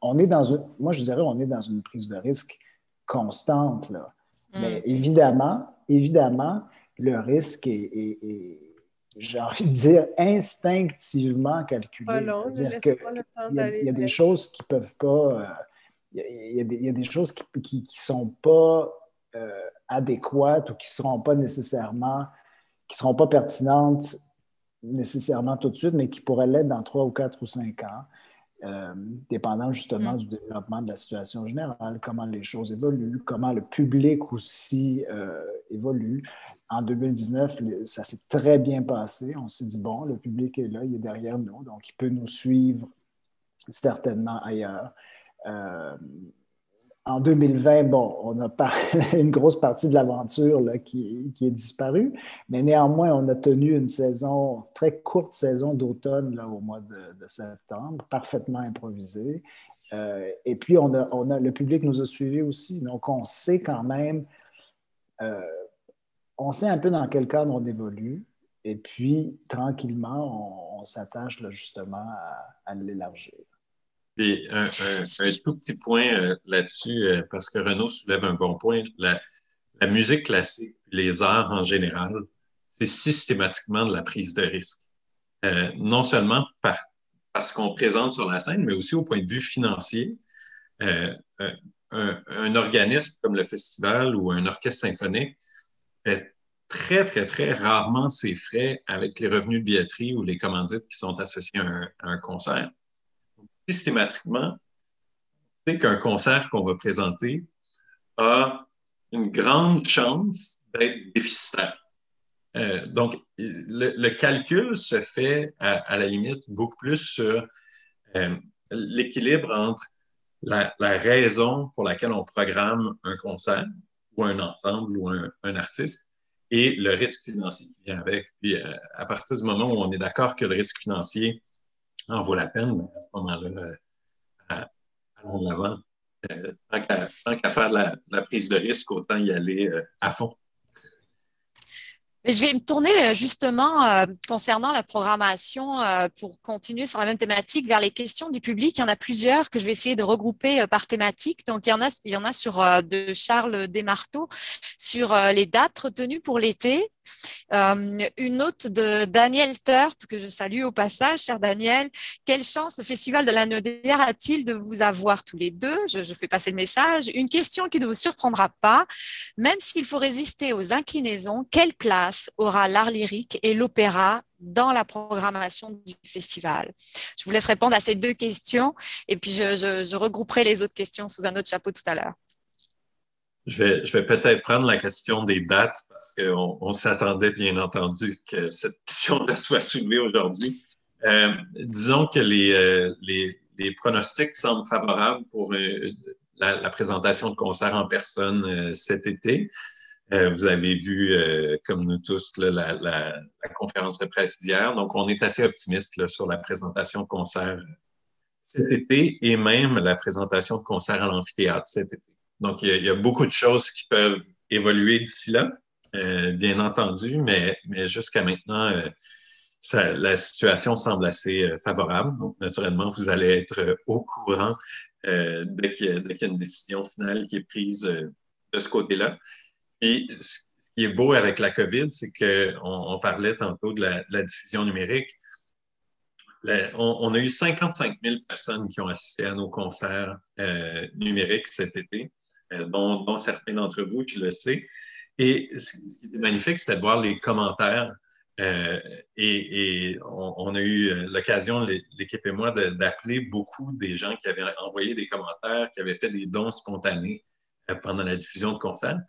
Moi, je dirais, on est dans une prise de risque constante, là. Mais évidemment, le risque est, j'ai envie de dire, instinctivement calculé. C'est-à-dire qu'il y a des choses qui ne peuvent pas... Il y a des choses qui ne sont pas adéquates ou qui ne seront pas pertinentes nécessairement tout de suite, mais qui pourraient l'être dans 3 ou 4 ou 5 ans, dépendant justement du développement de la situation générale, comment les choses évoluent, comment le public aussi évolue. En 2019, ça s'est très bien passé. On s'est dit, bon, le public est là, il est derrière nous, donc il peut nous suivre certainement ailleurs. En 2020, bon, on a une grosse partie de l'aventure là, qui est disparue, mais néanmoins, on a tenu une très courte saison d'automne là, au mois de septembre, parfaitement improvisée. Et puis, le public nous a suivis aussi, donc on sait quand même, on sait un peu dans quel cadre on évolue, et puis, tranquillement, on s'attache là, justement à l'élargir. Et un tout petit point là-dessus, parce que Renaud soulève un bon point. La musique classique, les arts en général, c'est systématiquement de la prise de risque. Non seulement parce qu'on présente sur la scène, mais aussi au point de vue financier. Un organisme comme le festival ou un orchestre symphonique fait très, très, très rarement ses frais avec les revenus de billetterie ou les commandites qui sont associés à un concert. Systématiquement, c'est qu'un concert qu'on va présenter a une grande chance d'être déficitaire. Donc, le calcul se fait à la limite beaucoup plus sur l'équilibre entre la raison pour laquelle on programme un concert ou un ensemble ou un artiste et le risque financier qui vient avec. Puis, à partir du moment où on est d'accord que le risque financier en vaut la peine, à ce moment-là, allons de l'avant. Tant qu'à faire la prise de risque, autant y aller à fond. Mais je vais me tourner justement concernant la programmation pour continuer sur la même thématique vers les questions du public. Il y en a plusieurs que je vais essayer de regrouper par thématique. Donc, il y en a sur de Charles Desmarteaux sur les dates retenues pour l'été. Une autre de Daniel Turp, que je salue au passage, cher Daniel. Quelle chance le Festival de la Naudière a-t-il de vous avoir tous les deux? Je fais passer le message. Une question qui ne vous surprendra pas. Même s'il faut résister aux inclinaisons, quelle place aura l'art lyrique et l'opéra dans la programmation du festival? Je vous laisse répondre à ces deux questions et puis je regrouperai les autres questions sous un autre chapeau tout à l'heure. Je vais peut-être prendre la question des dates parce qu'on s'attendait bien entendu que cette question-là soit soulevée aujourd'hui. Disons que les pronostics semblent favorables pour la présentation de concerts en personne cet été. Vous avez vu, comme nous tous, là, la conférence de presse d'hier. Donc, on est assez optimiste là, sur la présentation de concerts cet été et même la présentation de concerts à l'amphithéâtre cet été. Donc, il y a beaucoup de choses qui peuvent évoluer d'ici là, bien entendu, mais jusqu'à maintenant, la situation semble assez favorable. Donc, naturellement, vous allez être au courant dès qu'il y a une décision finale qui est prise de ce côté-là. Et ce qui est beau avec la COVID, c'est qu'on parlait tantôt de la diffusion numérique. On a eu 55 000 personnes qui ont assisté à nos concerts numériques cet été, dont certains d'entre vous, tu le sais. Et ce qui était magnifique, c'était de voir les commentaires. Et on a eu l'occasion, l'équipe et moi, d'appeler beaucoup des gens qui avaient envoyé des commentaires, qui avaient fait des dons spontanés pendant la diffusion de concerts.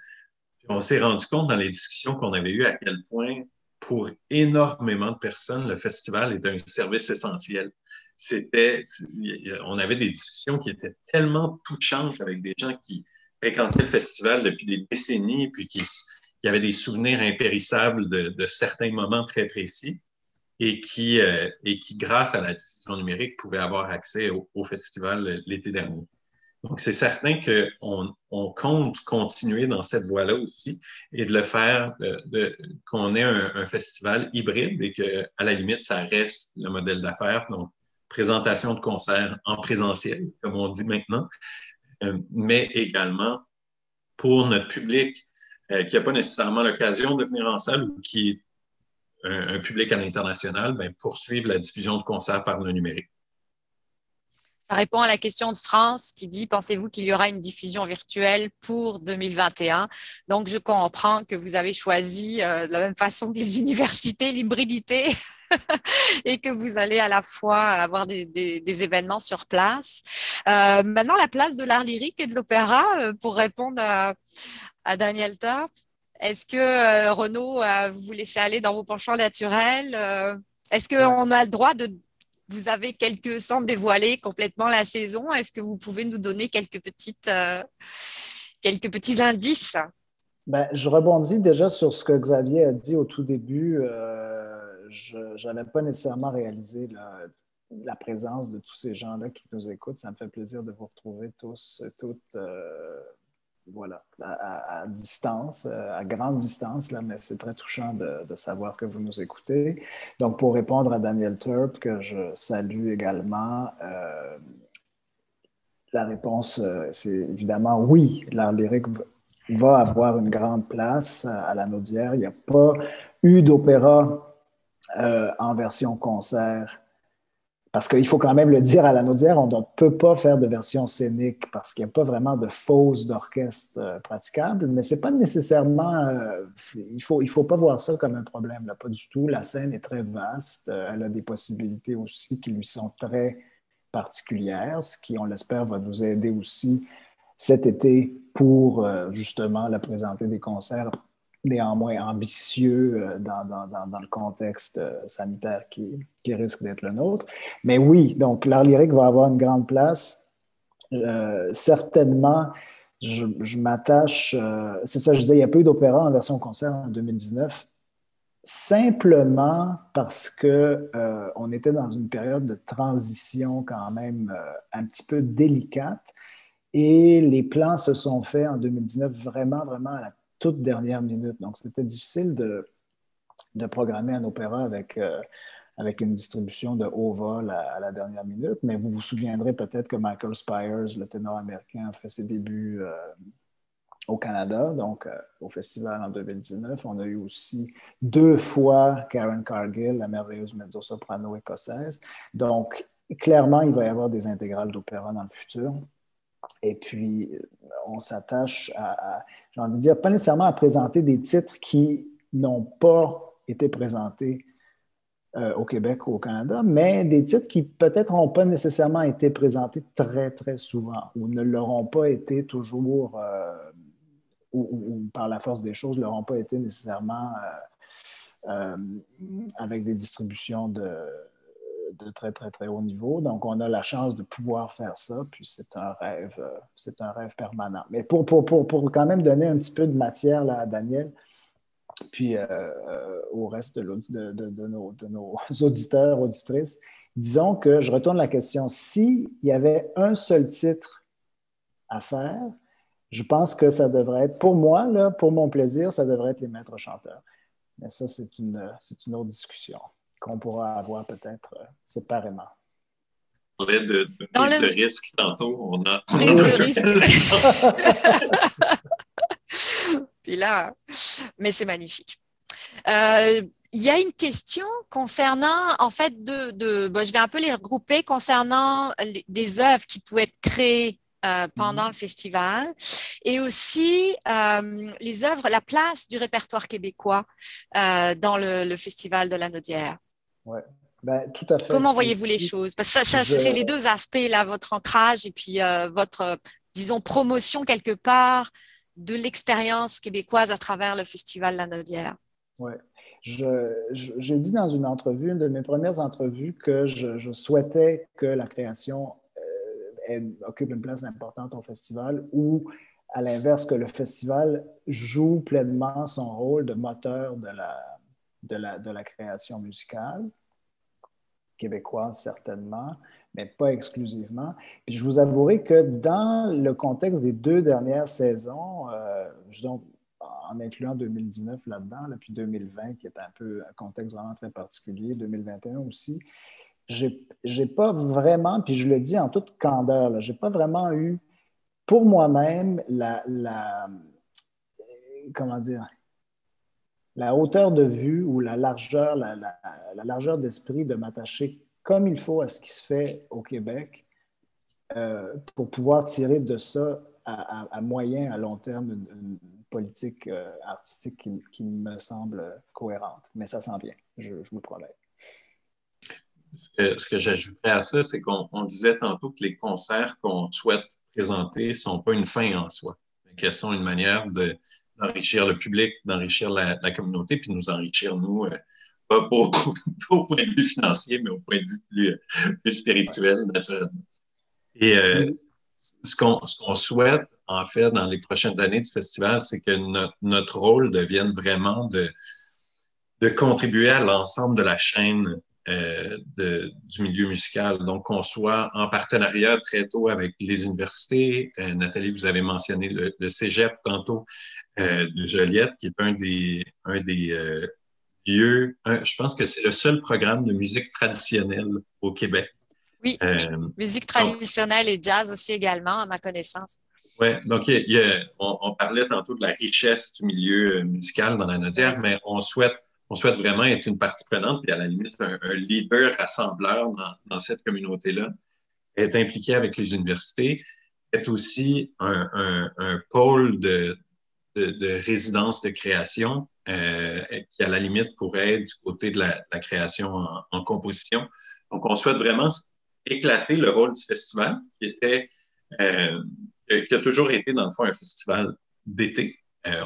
Puis on s'est rendu compte dans les discussions qu'on avait eues à quel point pour énormément de personnes, le festival est un service essentiel. On avait des discussions qui étaient tellement touchantes avec des gens qui fréquentaient le festival depuis des décennies, puis qui avaient des souvenirs impérissables de certains moments très précis et qui, grâce à la diffusion numérique, pouvaient avoir accès au festival l'été dernier. Donc, c'est certain qu'on compte continuer dans cette voie-là aussi et de le faire, qu'on ait un festival hybride et qu'à la limite, ça reste le modèle d'affaires. Donc, présentation de concerts en présentiel, comme on dit maintenant, mais également pour notre public qui n'a pas nécessairement l'occasion de venir en salle ou qui est un public à l'international, poursuivre la diffusion de concerts par le numérique. Ça répond à la question de France qui dit « Pensez-vous qu'il y aura une diffusion virtuelle pour 2021 ?» Donc, je comprends que vous avez choisi de la même façon que les universités, l'hybridité et que vous allez à la fois avoir des événements sur place. Maintenant, la place de l'art lyrique et de l'opéra, pour répondre à Daniel Turp. Est-ce que, Renaud, vous laissez aller dans vos penchants naturels? Est-ce qu'on a le droit de... Vous avez sans dévoiler complètement la saison. Est-ce que vous pouvez nous donner quelques petits indices? Je rebondis déjà sur ce que Xavier a dit au tout début. Je n'avais pas nécessairement réalisé la présence de tous ces gens-là qui nous écoutent. Ça me fait plaisir de vous retrouver tous, toutes, voilà, à distance, à grande distance, là, mais c'est très touchant de savoir que vous nous écoutez. Donc, pour répondre à Daniel Turp, que je salue également, la réponse, c'est évidemment oui, l'art lyrique va avoir une grande place à la Naudière. Il n'y a pas eu d'opéra en version concert. Parce qu'il faut quand même le dire, à la Naudière, on ne peut pas faire de version scénique parce qu'il n'y a pas vraiment de fosse d'orchestre praticable, mais ce n'est pas nécessairement... il faut pas voir ça comme un problème, là, pas du tout. La scène est très vaste, elle a des possibilités aussi qui lui sont très particulières, ce qui, on l'espère, va nous aider aussi cet été pour justement la présenter des concerts néanmoins ambitieux dans le contexte sanitaire qui risque d'être le nôtre. Mais oui, donc l'art lyrique va avoir une grande place. Certainement, je m'attache, c'est ça, je disais, il n'y a pas eu d'opéra en version concert en 2019, simplement parce qu'on était dans une période de transition quand même un petit peu délicate. Et les plans se sont faits en 2019 vraiment, vraiment à la toute dernière minute. Donc, c'était difficile de programmer un opéra avec une distribution de haut vol à la dernière minute. Mais vous vous souviendrez peut-être que Michael Spires, le ténor américain, a fait ses débuts au Canada, donc au festival en 2019. On a eu aussi 2 fois Karen Cargill, la merveilleuse mezzo-soprano écossaise. Donc, clairement, il va y avoir des intégrales d'opéra dans le futur. Et puis, on s'attache j'ai envie de dire, pas nécessairement à présenter des titres qui n'ont pas été présentés au Québec ou au Canada, mais des titres qui peut-être n'ont pas nécessairement été présentés très, très souvent ou ne l'auront pas été toujours, ou par la force des choses, ne l'auront pas été nécessairement avec des distributions de très, très, très haut niveau. Donc, on a la chance de pouvoir faire ça, puis c'est un rêve permanent. Mais pour quand même donner un petit peu de matière là, à Daniel, puis au reste de nos auditeurs, auditrices, disons que je retourne la question. S'il y avait un seul titre à faire, je pense que ça devrait être, pour moi, là, pour mon plaisir, ça devrait être Les Maîtres chanteurs. Mais ça, c'est une autre discussion qu'on pourra avoir peut-être séparément. On parlait de prise de risque tantôt. On a prise de risque. Puis là, mais c'est magnifique. Il y a une question concernant, en fait, je vais un peu les regrouper concernant des œuvres qui pouvaient être créées pendant le festival et aussi les œuvres, la place du répertoire québécois dans le festival de la Naudière. Oui, ben, tout à fait. Comment voyez-vous les choses? Parce que c'est les deux aspects, là, votre ancrage et puis votre, disons, promotion quelque part de l'expérience québécoise à travers le festival La Naudière. Oui. J'ai dit dans une entrevue, une de mes premières entrevues, que je souhaitais que la création occupe une place importante au festival ou, à l'inverse, que le festival joue pleinement son rôle de moteur de la création musicale, québécoise certainement, mais pas exclusivement. Puis je vous avouerai que dans le contexte des 2 dernières saisons, disons, en incluant 2019 là-dedans, puis 2020, qui est un peu un contexte vraiment très particulier, 2021 aussi, j'ai pas vraiment, puis je le dis en toute candeur, j'ai pas vraiment eu pour moi-même comment dire, la hauteur de vue ou la largeur d'esprit de m'attacher comme il faut à ce qui se fait au Québec pour pouvoir tirer de ça à moyen, à long terme, une politique artistique qui me semble cohérente. Mais ça s'en vient, je vous le promets. Ce que j'ajouterais à ça, c'est qu'on disait tantôt que les concerts qu'on souhaite présenter ne sont pas une fin en soi, mais qu'elles sont une manière d'enrichir le public, d'enrichir la communauté, puis de nous enrichir, nous, pas au point de vue financier, mais au point de vue plus spirituel, naturellement. Et ce qu'on souhaite, en fait, dans les prochaines années du festival, c'est que notre rôle devienne vraiment de contribuer à l'ensemble de la chaîne du milieu musical. Donc, qu'on soit en partenariat très tôt avec les universités. Nathalie, vous avez mentionné le Cégep tantôt de Joliette, qui est un des lieux. Je pense que c'est le seul programme de musique traditionnelle au Québec. Oui, musique traditionnelle et jazz aussi également, à ma connaissance. Oui, donc on parlait tantôt de la richesse du milieu musical dans la Naudière, mais on souhaite vraiment être une partie prenante, puis à la limite un leader rassembleur dans cette communauté-là, être impliqué avec les universités, être aussi un pôle de résidence de création qui, à la limite, pourrait être du côté de la création en composition. Donc, on souhaite vraiment éclater le rôle du festival, qui a toujours été, dans le fond, un festival d'été.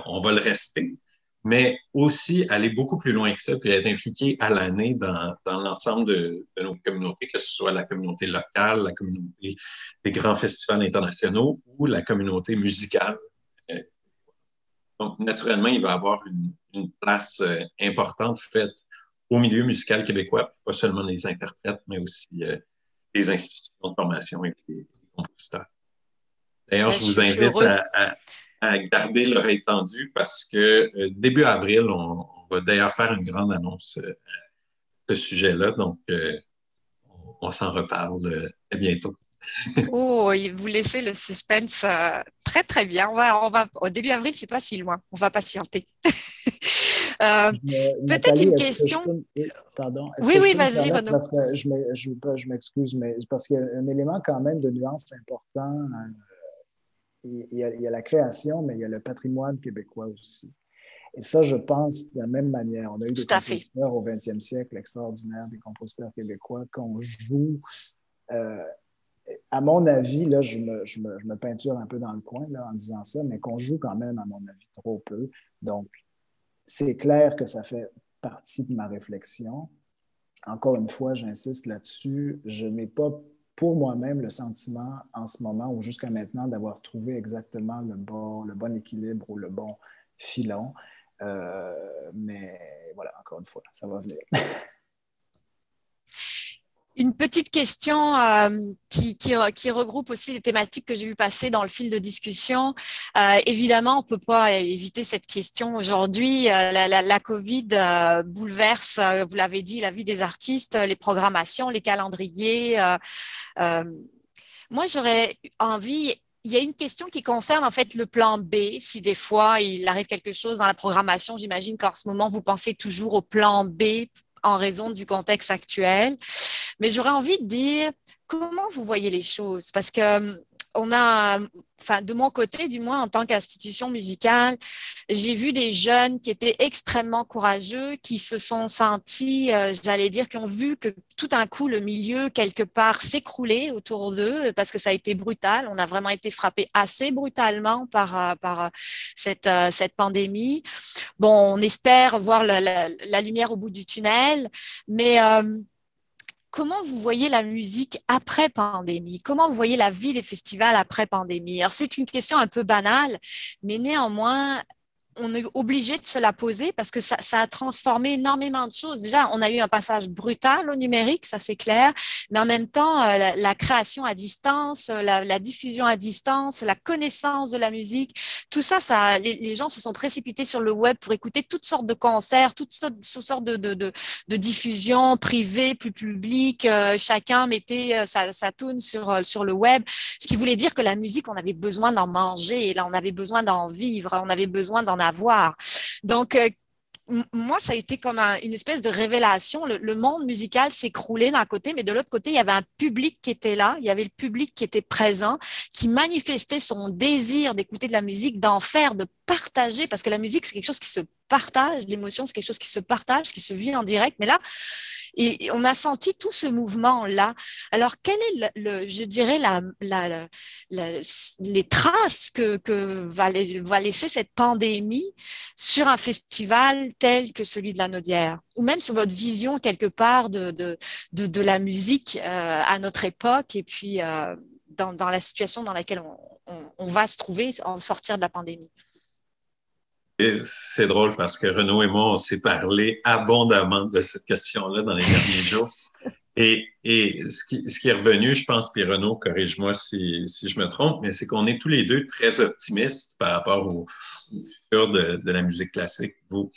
On va le rester, mais aussi aller beaucoup plus loin que ça, puis être impliqué à l'année dans l'ensemble de nos communautés, que ce soit la communauté locale, la communauté des grands festivals internationaux ou la communauté musicale. Donc, naturellement, il va y avoir une place importante faite au milieu musical québécois, pas seulement les interprètes, mais aussi les institutions de formation et les compositeurs. D'ailleurs, je vous Je suis invite heureuse. à garder l'oreille tendue parce que début avril, on va d'ailleurs faire une grande annonce à ce sujet-là. Donc, on s'en reparle très bientôt. Oh, vous laissez le suspense très très bien. Au début avril, c'est pas si loin. On va patienter. Euh, Peut-être Nathalie, une est-ce que je question. peux, oui, pardon, est-ce Oui, que je oui, peux me vas-y, permettre, Renaud. parce que je m'excuse, mais parce qu'il y a un élément quand même de nuance important. Il y a la création, mais il y a le patrimoine québécois aussi. Et ça, je pense de la même manière. On a eu des Tout à fait. compositeurs au 20e siècle extraordinaires, des compositeurs québécois qu'on joue. euh, à mon avis, là, je me peinture un peu dans le coin là, en disant ça, mais qu'on joue quand même, à mon avis, trop peu. Donc, c'est clair que ça fait partie de ma réflexion. Encore une fois, j'insiste là-dessus, je n'ai pas pour moi-même le sentiment en ce moment ou jusqu'à maintenant d'avoir trouvé exactement le bon équilibre ou le bon filon. Mais voilà, encore une fois, ça va venir. Une petite question qui regroupe aussi les thématiques que j'ai vu passer dans le fil de discussion. Évidemment, on ne peut pas éviter cette question aujourd'hui. La COVID bouleverse, vous l'avez dit, la vie des artistes, les programmations, les calendriers. Euh, Moi, j'aurais envie. Il y a une question qui concerne en fait le plan B. Si des fois il arrive quelque chose dans la programmation, j'imagine qu'en ce moment, vous pensez toujours au plan B en raison du contexte actuel. Mais j'aurais envie de dire comment vous voyez les choses parce que on a, enfin, de mon côté, du moins en tant qu'institution musicale, j'ai vu des jeunes qui étaient extrêmement courageux, qui se sont sentis, j'allais dire, qui ont vu que tout d'un coup le milieu quelque part s'écroulait autour d'eux parce que ça a été brutal. On a vraiment été frappé assez brutalement par cette pandémie. Bon, on espère voir la lumière au bout du tunnel, mais comment vous voyez la musique après pandémie? Comment vous voyez la vie des festivals après pandémie? Alors, c'est une question un peu banale, mais néanmoins, on est obligé de se la poser parce que ça a transformé énormément de choses. Déjà, on a eu un passage brutal au numérique, ça c'est clair, mais en même temps, la création à distance, la diffusion à distance, la connaissance de la musique, tout ça, les gens se sont précipités sur le web pour écouter toutes sortes de concerts, toutes sortes de diffusions privées, plus publiques. Chacun mettait sa tune sur le web, ce qui voulait dire que la musique, on avait besoin d'en manger, et là, on avait besoin d'en vivre, on avait besoin d'en avoir. Donc, moi, ça a été comme une espèce de révélation. Le monde musical s'écroulait d'un côté, mais de l'autre côté, il y avait un public qui était là, il y avait le public qui était présent, qui manifestait son désir d'écouter de la musique, d'en faire, de partager, parce que la musique, c'est quelque chose qui se partage, l'émotion, c'est quelque chose qui se partage, qui se vit en direct. Mais là, et on a senti tout ce mouvement-là. Alors, quel est je dirais, les traces que va laisser cette pandémie sur un festival tel que celui de la Naudière, ou même sur votre vision quelque part de la musique à notre époque, et puis dans la situation dans laquelle on va se trouver en sortir de la pandémie? Et c'est drôle parce que Renaud et moi, on s'est parlé abondamment de cette question-là dans les derniers jours. Et ce qui est revenu, je pense, puis Renaud, corrige-moi si je me trompe, mais c'est qu'on est tous les deux très optimistes par rapport au futur de la musique classique. Vous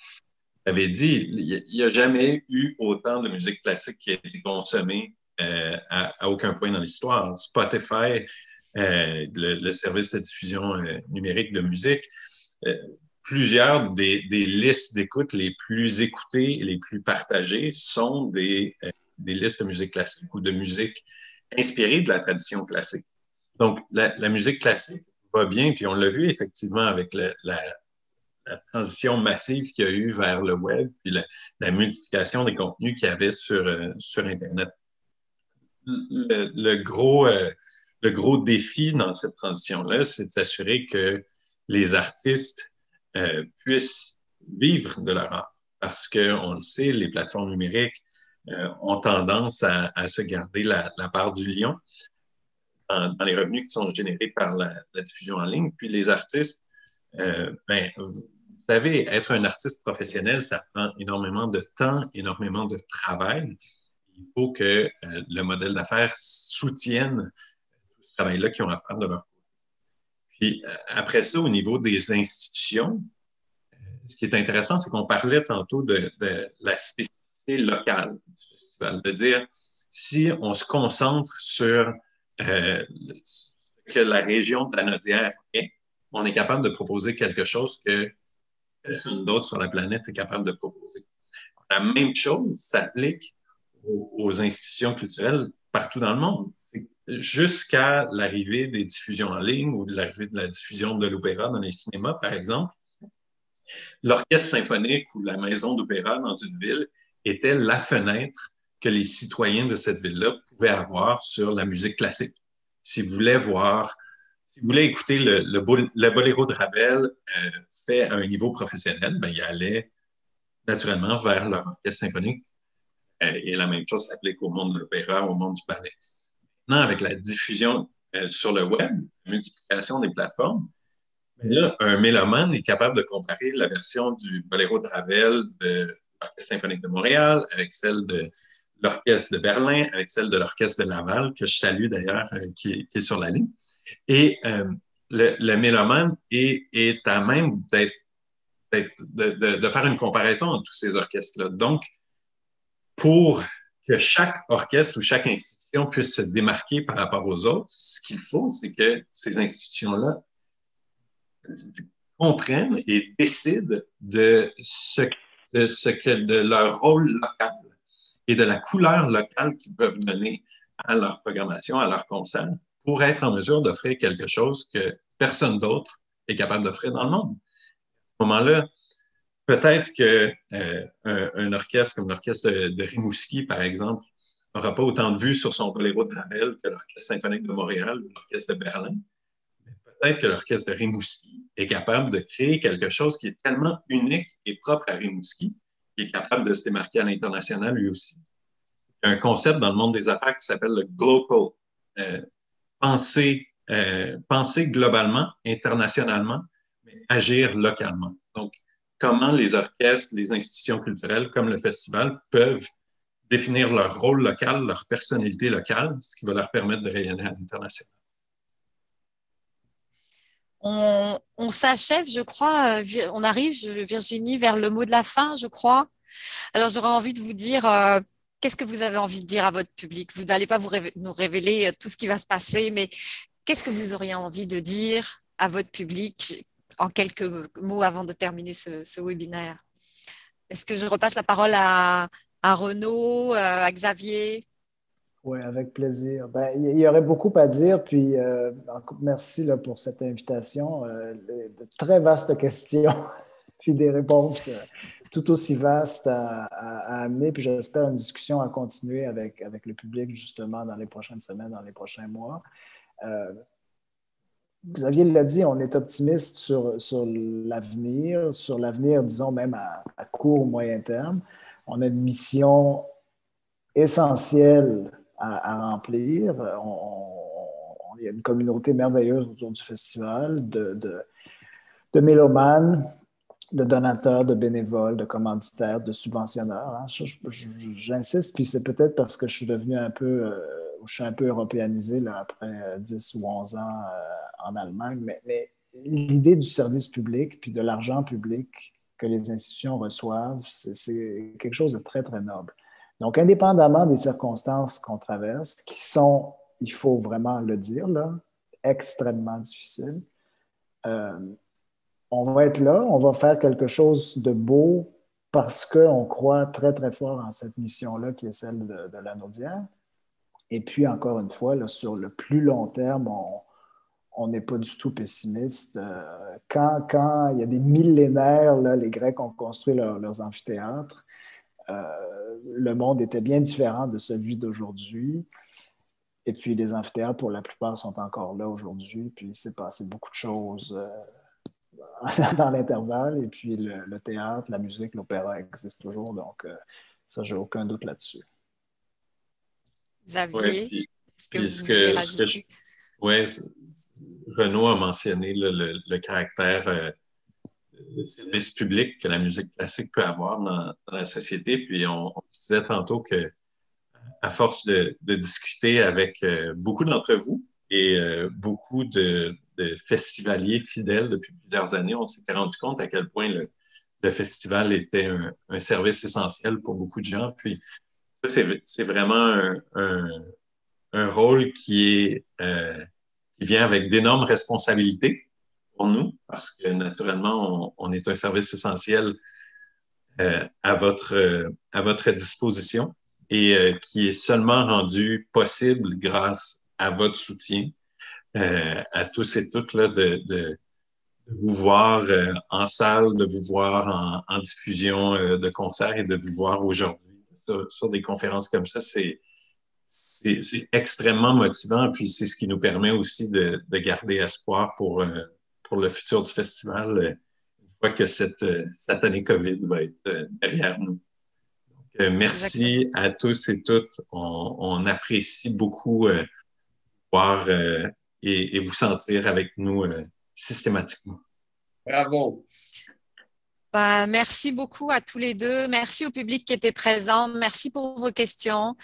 avez dit, il n'y a jamais eu autant de musique classique qui a été consommée à aucun point dans l'histoire. Spotify, le service de diffusion numérique de musique, plusieurs des listes d'écoute les plus écoutées et les plus partagées sont des listes de musique classique ou de musique inspirée de la tradition classique. Donc, la musique classique va bien, puis on l'a vu effectivement avec la transition massive qu'il y a eu vers le web, puis la multiplication des contenus qu'il y avait sur Internet. Le gros défi dans cette transition-là, c'est de s'assurer que les artistes puissent vivre de leur art. Parce qu'on le sait, les plateformes numériques ont tendance à se garder la part du lion dans les revenus qui sont générés par la diffusion en ligne. Puis les artistes, vous savez, être un artiste professionnel, ça prend énormément de temps, énormément de travail. Il faut que le modèle d'affaires soutienne ce travail-là qu'ils ont à faire de leur côté. Puis après ça, au niveau des institutions, ce qui est intéressant, c'est qu'on parlait tantôt de la spécificité locale du festival, de dire si on se concentre sur ce que la région de la Naudière est, on est capable de proposer quelque chose que personne d'autre sur la planète est capable de proposer. La même chose s'applique aux institutions culturelles partout dans le monde. Jusqu'à l'arrivée des diffusions en ligne ou de l'arrivée de la diffusion de l'opéra dans les cinémas, par exemple, l'orchestre symphonique ou la maison d'opéra dans une ville était la fenêtre que les citoyens de cette ville-là pouvaient avoir sur la musique classique. Si vous voulez écouter le boléro de Ravel fait à un niveau professionnel, ben, il allait naturellement vers l'orchestre symphonique. Et la même chose s'applique au monde de l'opéra, au monde du ballet. Maintenant, avec la diffusion sur le web, la multiplication des plateformes, là, un mélomane est capable de comparer la version du boléro de Ravel de l'Orchestre symphonique de Montréal avec celle de l'Orchestre de Berlin, avec celle de l'Orchestre de Laval, que je salue d'ailleurs, qui est sur la ligne. Et le mélomane est à même de faire une comparaison entre tous ces orchestres-là. Donc, pour que chaque orchestre ou chaque institution puisse se démarquer par rapport aux autres, ce qu'il faut, c'est que ces institutions-là comprennent et décident de leur rôle local et de la couleur locale qu'ils peuvent donner à leur programmation, à leur concert, pour être en mesure d'offrir quelque chose que personne d'autre est capable d'offrir dans le monde. À ce moment-là, peut-être qu'un orchestre comme l'orchestre de Rimouski, par exemple, n'aura pas autant de vues sur son boléro de Ravel que l'Orchestre symphonique de Montréal ou l'Orchestre de Berlin. Mais peut-être que l'orchestre de Rimouski est capable de créer quelque chose qui est tellement unique et propre à Rimouski, qui est capable de se démarquer à l'international lui aussi. Il y a un concept dans le monde des affaires qui s'appelle le global. Penser globalement, internationalement, mais agir localement. Donc, comment les orchestres, les institutions culturelles comme le festival peuvent définir leur rôle local, leur personnalité locale, ce qui va leur permettre de rayonner à l'international. On s'achève, je crois, on arrive, Virginie, vers le mot de la fin, je crois. Alors, j'aurais envie de vous dire, qu'est-ce que vous avez envie de dire à votre public? Vous n'allez pas nous révéler tout ce qui va se passer, mais qu'est-ce que vous auriez envie de dire à votre public en quelques mots avant de terminer ce webinaire? Est-ce que je repasse la parole à Renaud, à Xavier? Oui, avec plaisir. Ben, il y aurait beaucoup à dire, puis merci là, pour cette invitation. De très vastes questions, puis des réponses tout aussi vastes à amener, puis j'espère une discussion à continuer avec le public justement dans les prochaines semaines, dans les prochains mois. Xavier l'a dit, on est optimiste sur l'avenir, disons même à court ou moyen terme. On a une mission essentielle à remplir. Il y a une communauté merveilleuse autour du festival, de mélomanes, de donateurs, de bénévoles, de commanditaires, de subventionneurs. Hein. J'insiste, puis c'est peut-être parce que je suis devenu je suis un peu européanisé là, après 10 ou 11 ans en Allemagne, mais l'idée du service public puis de l'argent public que les institutions reçoivent, c'est quelque chose de très, très noble. Donc, indépendamment des circonstances qu'on traverse, qui sont, il faut vraiment le dire, là, extrêmement difficiles, on va être là, on va faire quelque chose de beau parce qu'on croit très, très fort en cette mission-là qui est celle de la Naudière. Et puis, encore une fois, là, sur le plus long terme, on n'est pas du tout pessimiste. Quand il y a des millénaires, là, les Grecs ont construit leurs amphithéâtres. Le monde était bien différent de celui d'aujourd'hui. Et puis, les amphithéâtres, pour la plupart, sont encore là aujourd'hui. Puis, il s'est passé beaucoup de choses dans l'intervalle. Et puis, le théâtre, la musique, l'opéra existent toujours. Donc, ça, j'ai aucun doute là-dessus. Xavier, ouais, est-ce que vous voulez rajouter? Oui, Renaud a mentionné le caractère de service public que la musique classique peut avoir dans la société. Puis on disait tantôt que à force de discuter avec beaucoup d'entre vous et beaucoup de festivaliers fidèles depuis plusieurs années, on s'était rendu compte à quel point le festival était un service essentiel pour beaucoup de gens. Puis ça, c'est vraiment un rôle qui vient avec d'énormes responsabilités pour nous, parce que naturellement, on est un service essentiel à votre disposition et qui est seulement rendu possible grâce à votre soutien, à tous et toutes, là, de vous voir en salle, de vous voir en diffusion de concerts et de vous voir aujourd'hui sur des conférences comme ça. C'est extrêmement motivant, puis c'est ce qui nous permet aussi de garder espoir pour le futur du festival, une fois que cette année COVID va être derrière nous. Merci à tous et toutes. On apprécie beaucoup voir et vous sentir avec nous systématiquement. Bravo. Merci beaucoup à tous les deux. Merci au public qui était présent. Merci pour vos questions.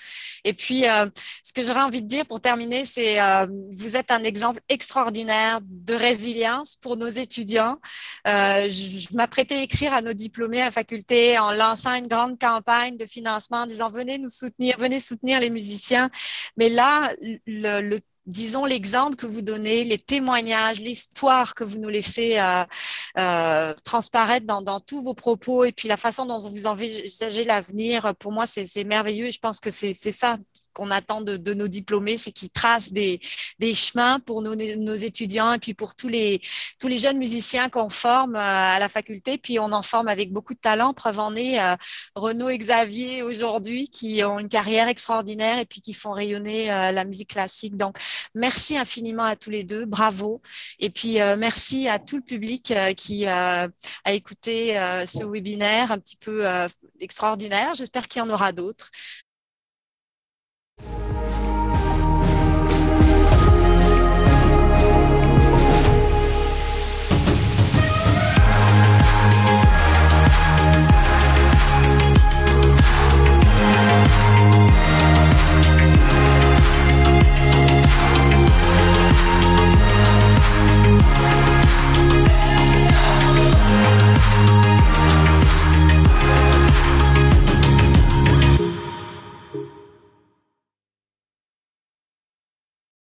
Et puis, ce que j'aurais envie de dire pour terminer, c'est vous êtes un exemple extraordinaire de résilience pour nos étudiants. Je m'apprêtais à écrire à nos diplômés à la faculté en lançant une grande campagne de financement en disant venez nous soutenir, venez soutenir les musiciens. Mais là, disons l'exemple que vous donnez, les témoignages, l'espoir que vous nous laissez transparaître dans tous vos propos et puis la façon dont vous envisagez l'avenir, pour moi, c'est merveilleux et je pense que c'est ça qu'on attend de nos diplômés, c'est qu'ils tracent des chemins pour nos étudiants et puis pour tous les jeunes musiciens qu'on forme à la faculté. Puis on en forme avec beaucoup de talent. Preuve en est, Renaud et Xavier aujourd'hui qui ont une carrière extraordinaire et puis qui font rayonner la musique classique. Donc, merci infiniment à tous les deux, bravo. Et puis, merci à tout le public qui a écouté ce webinaire un petit peu extraordinaire. J'espère qu'il y en aura d'autres.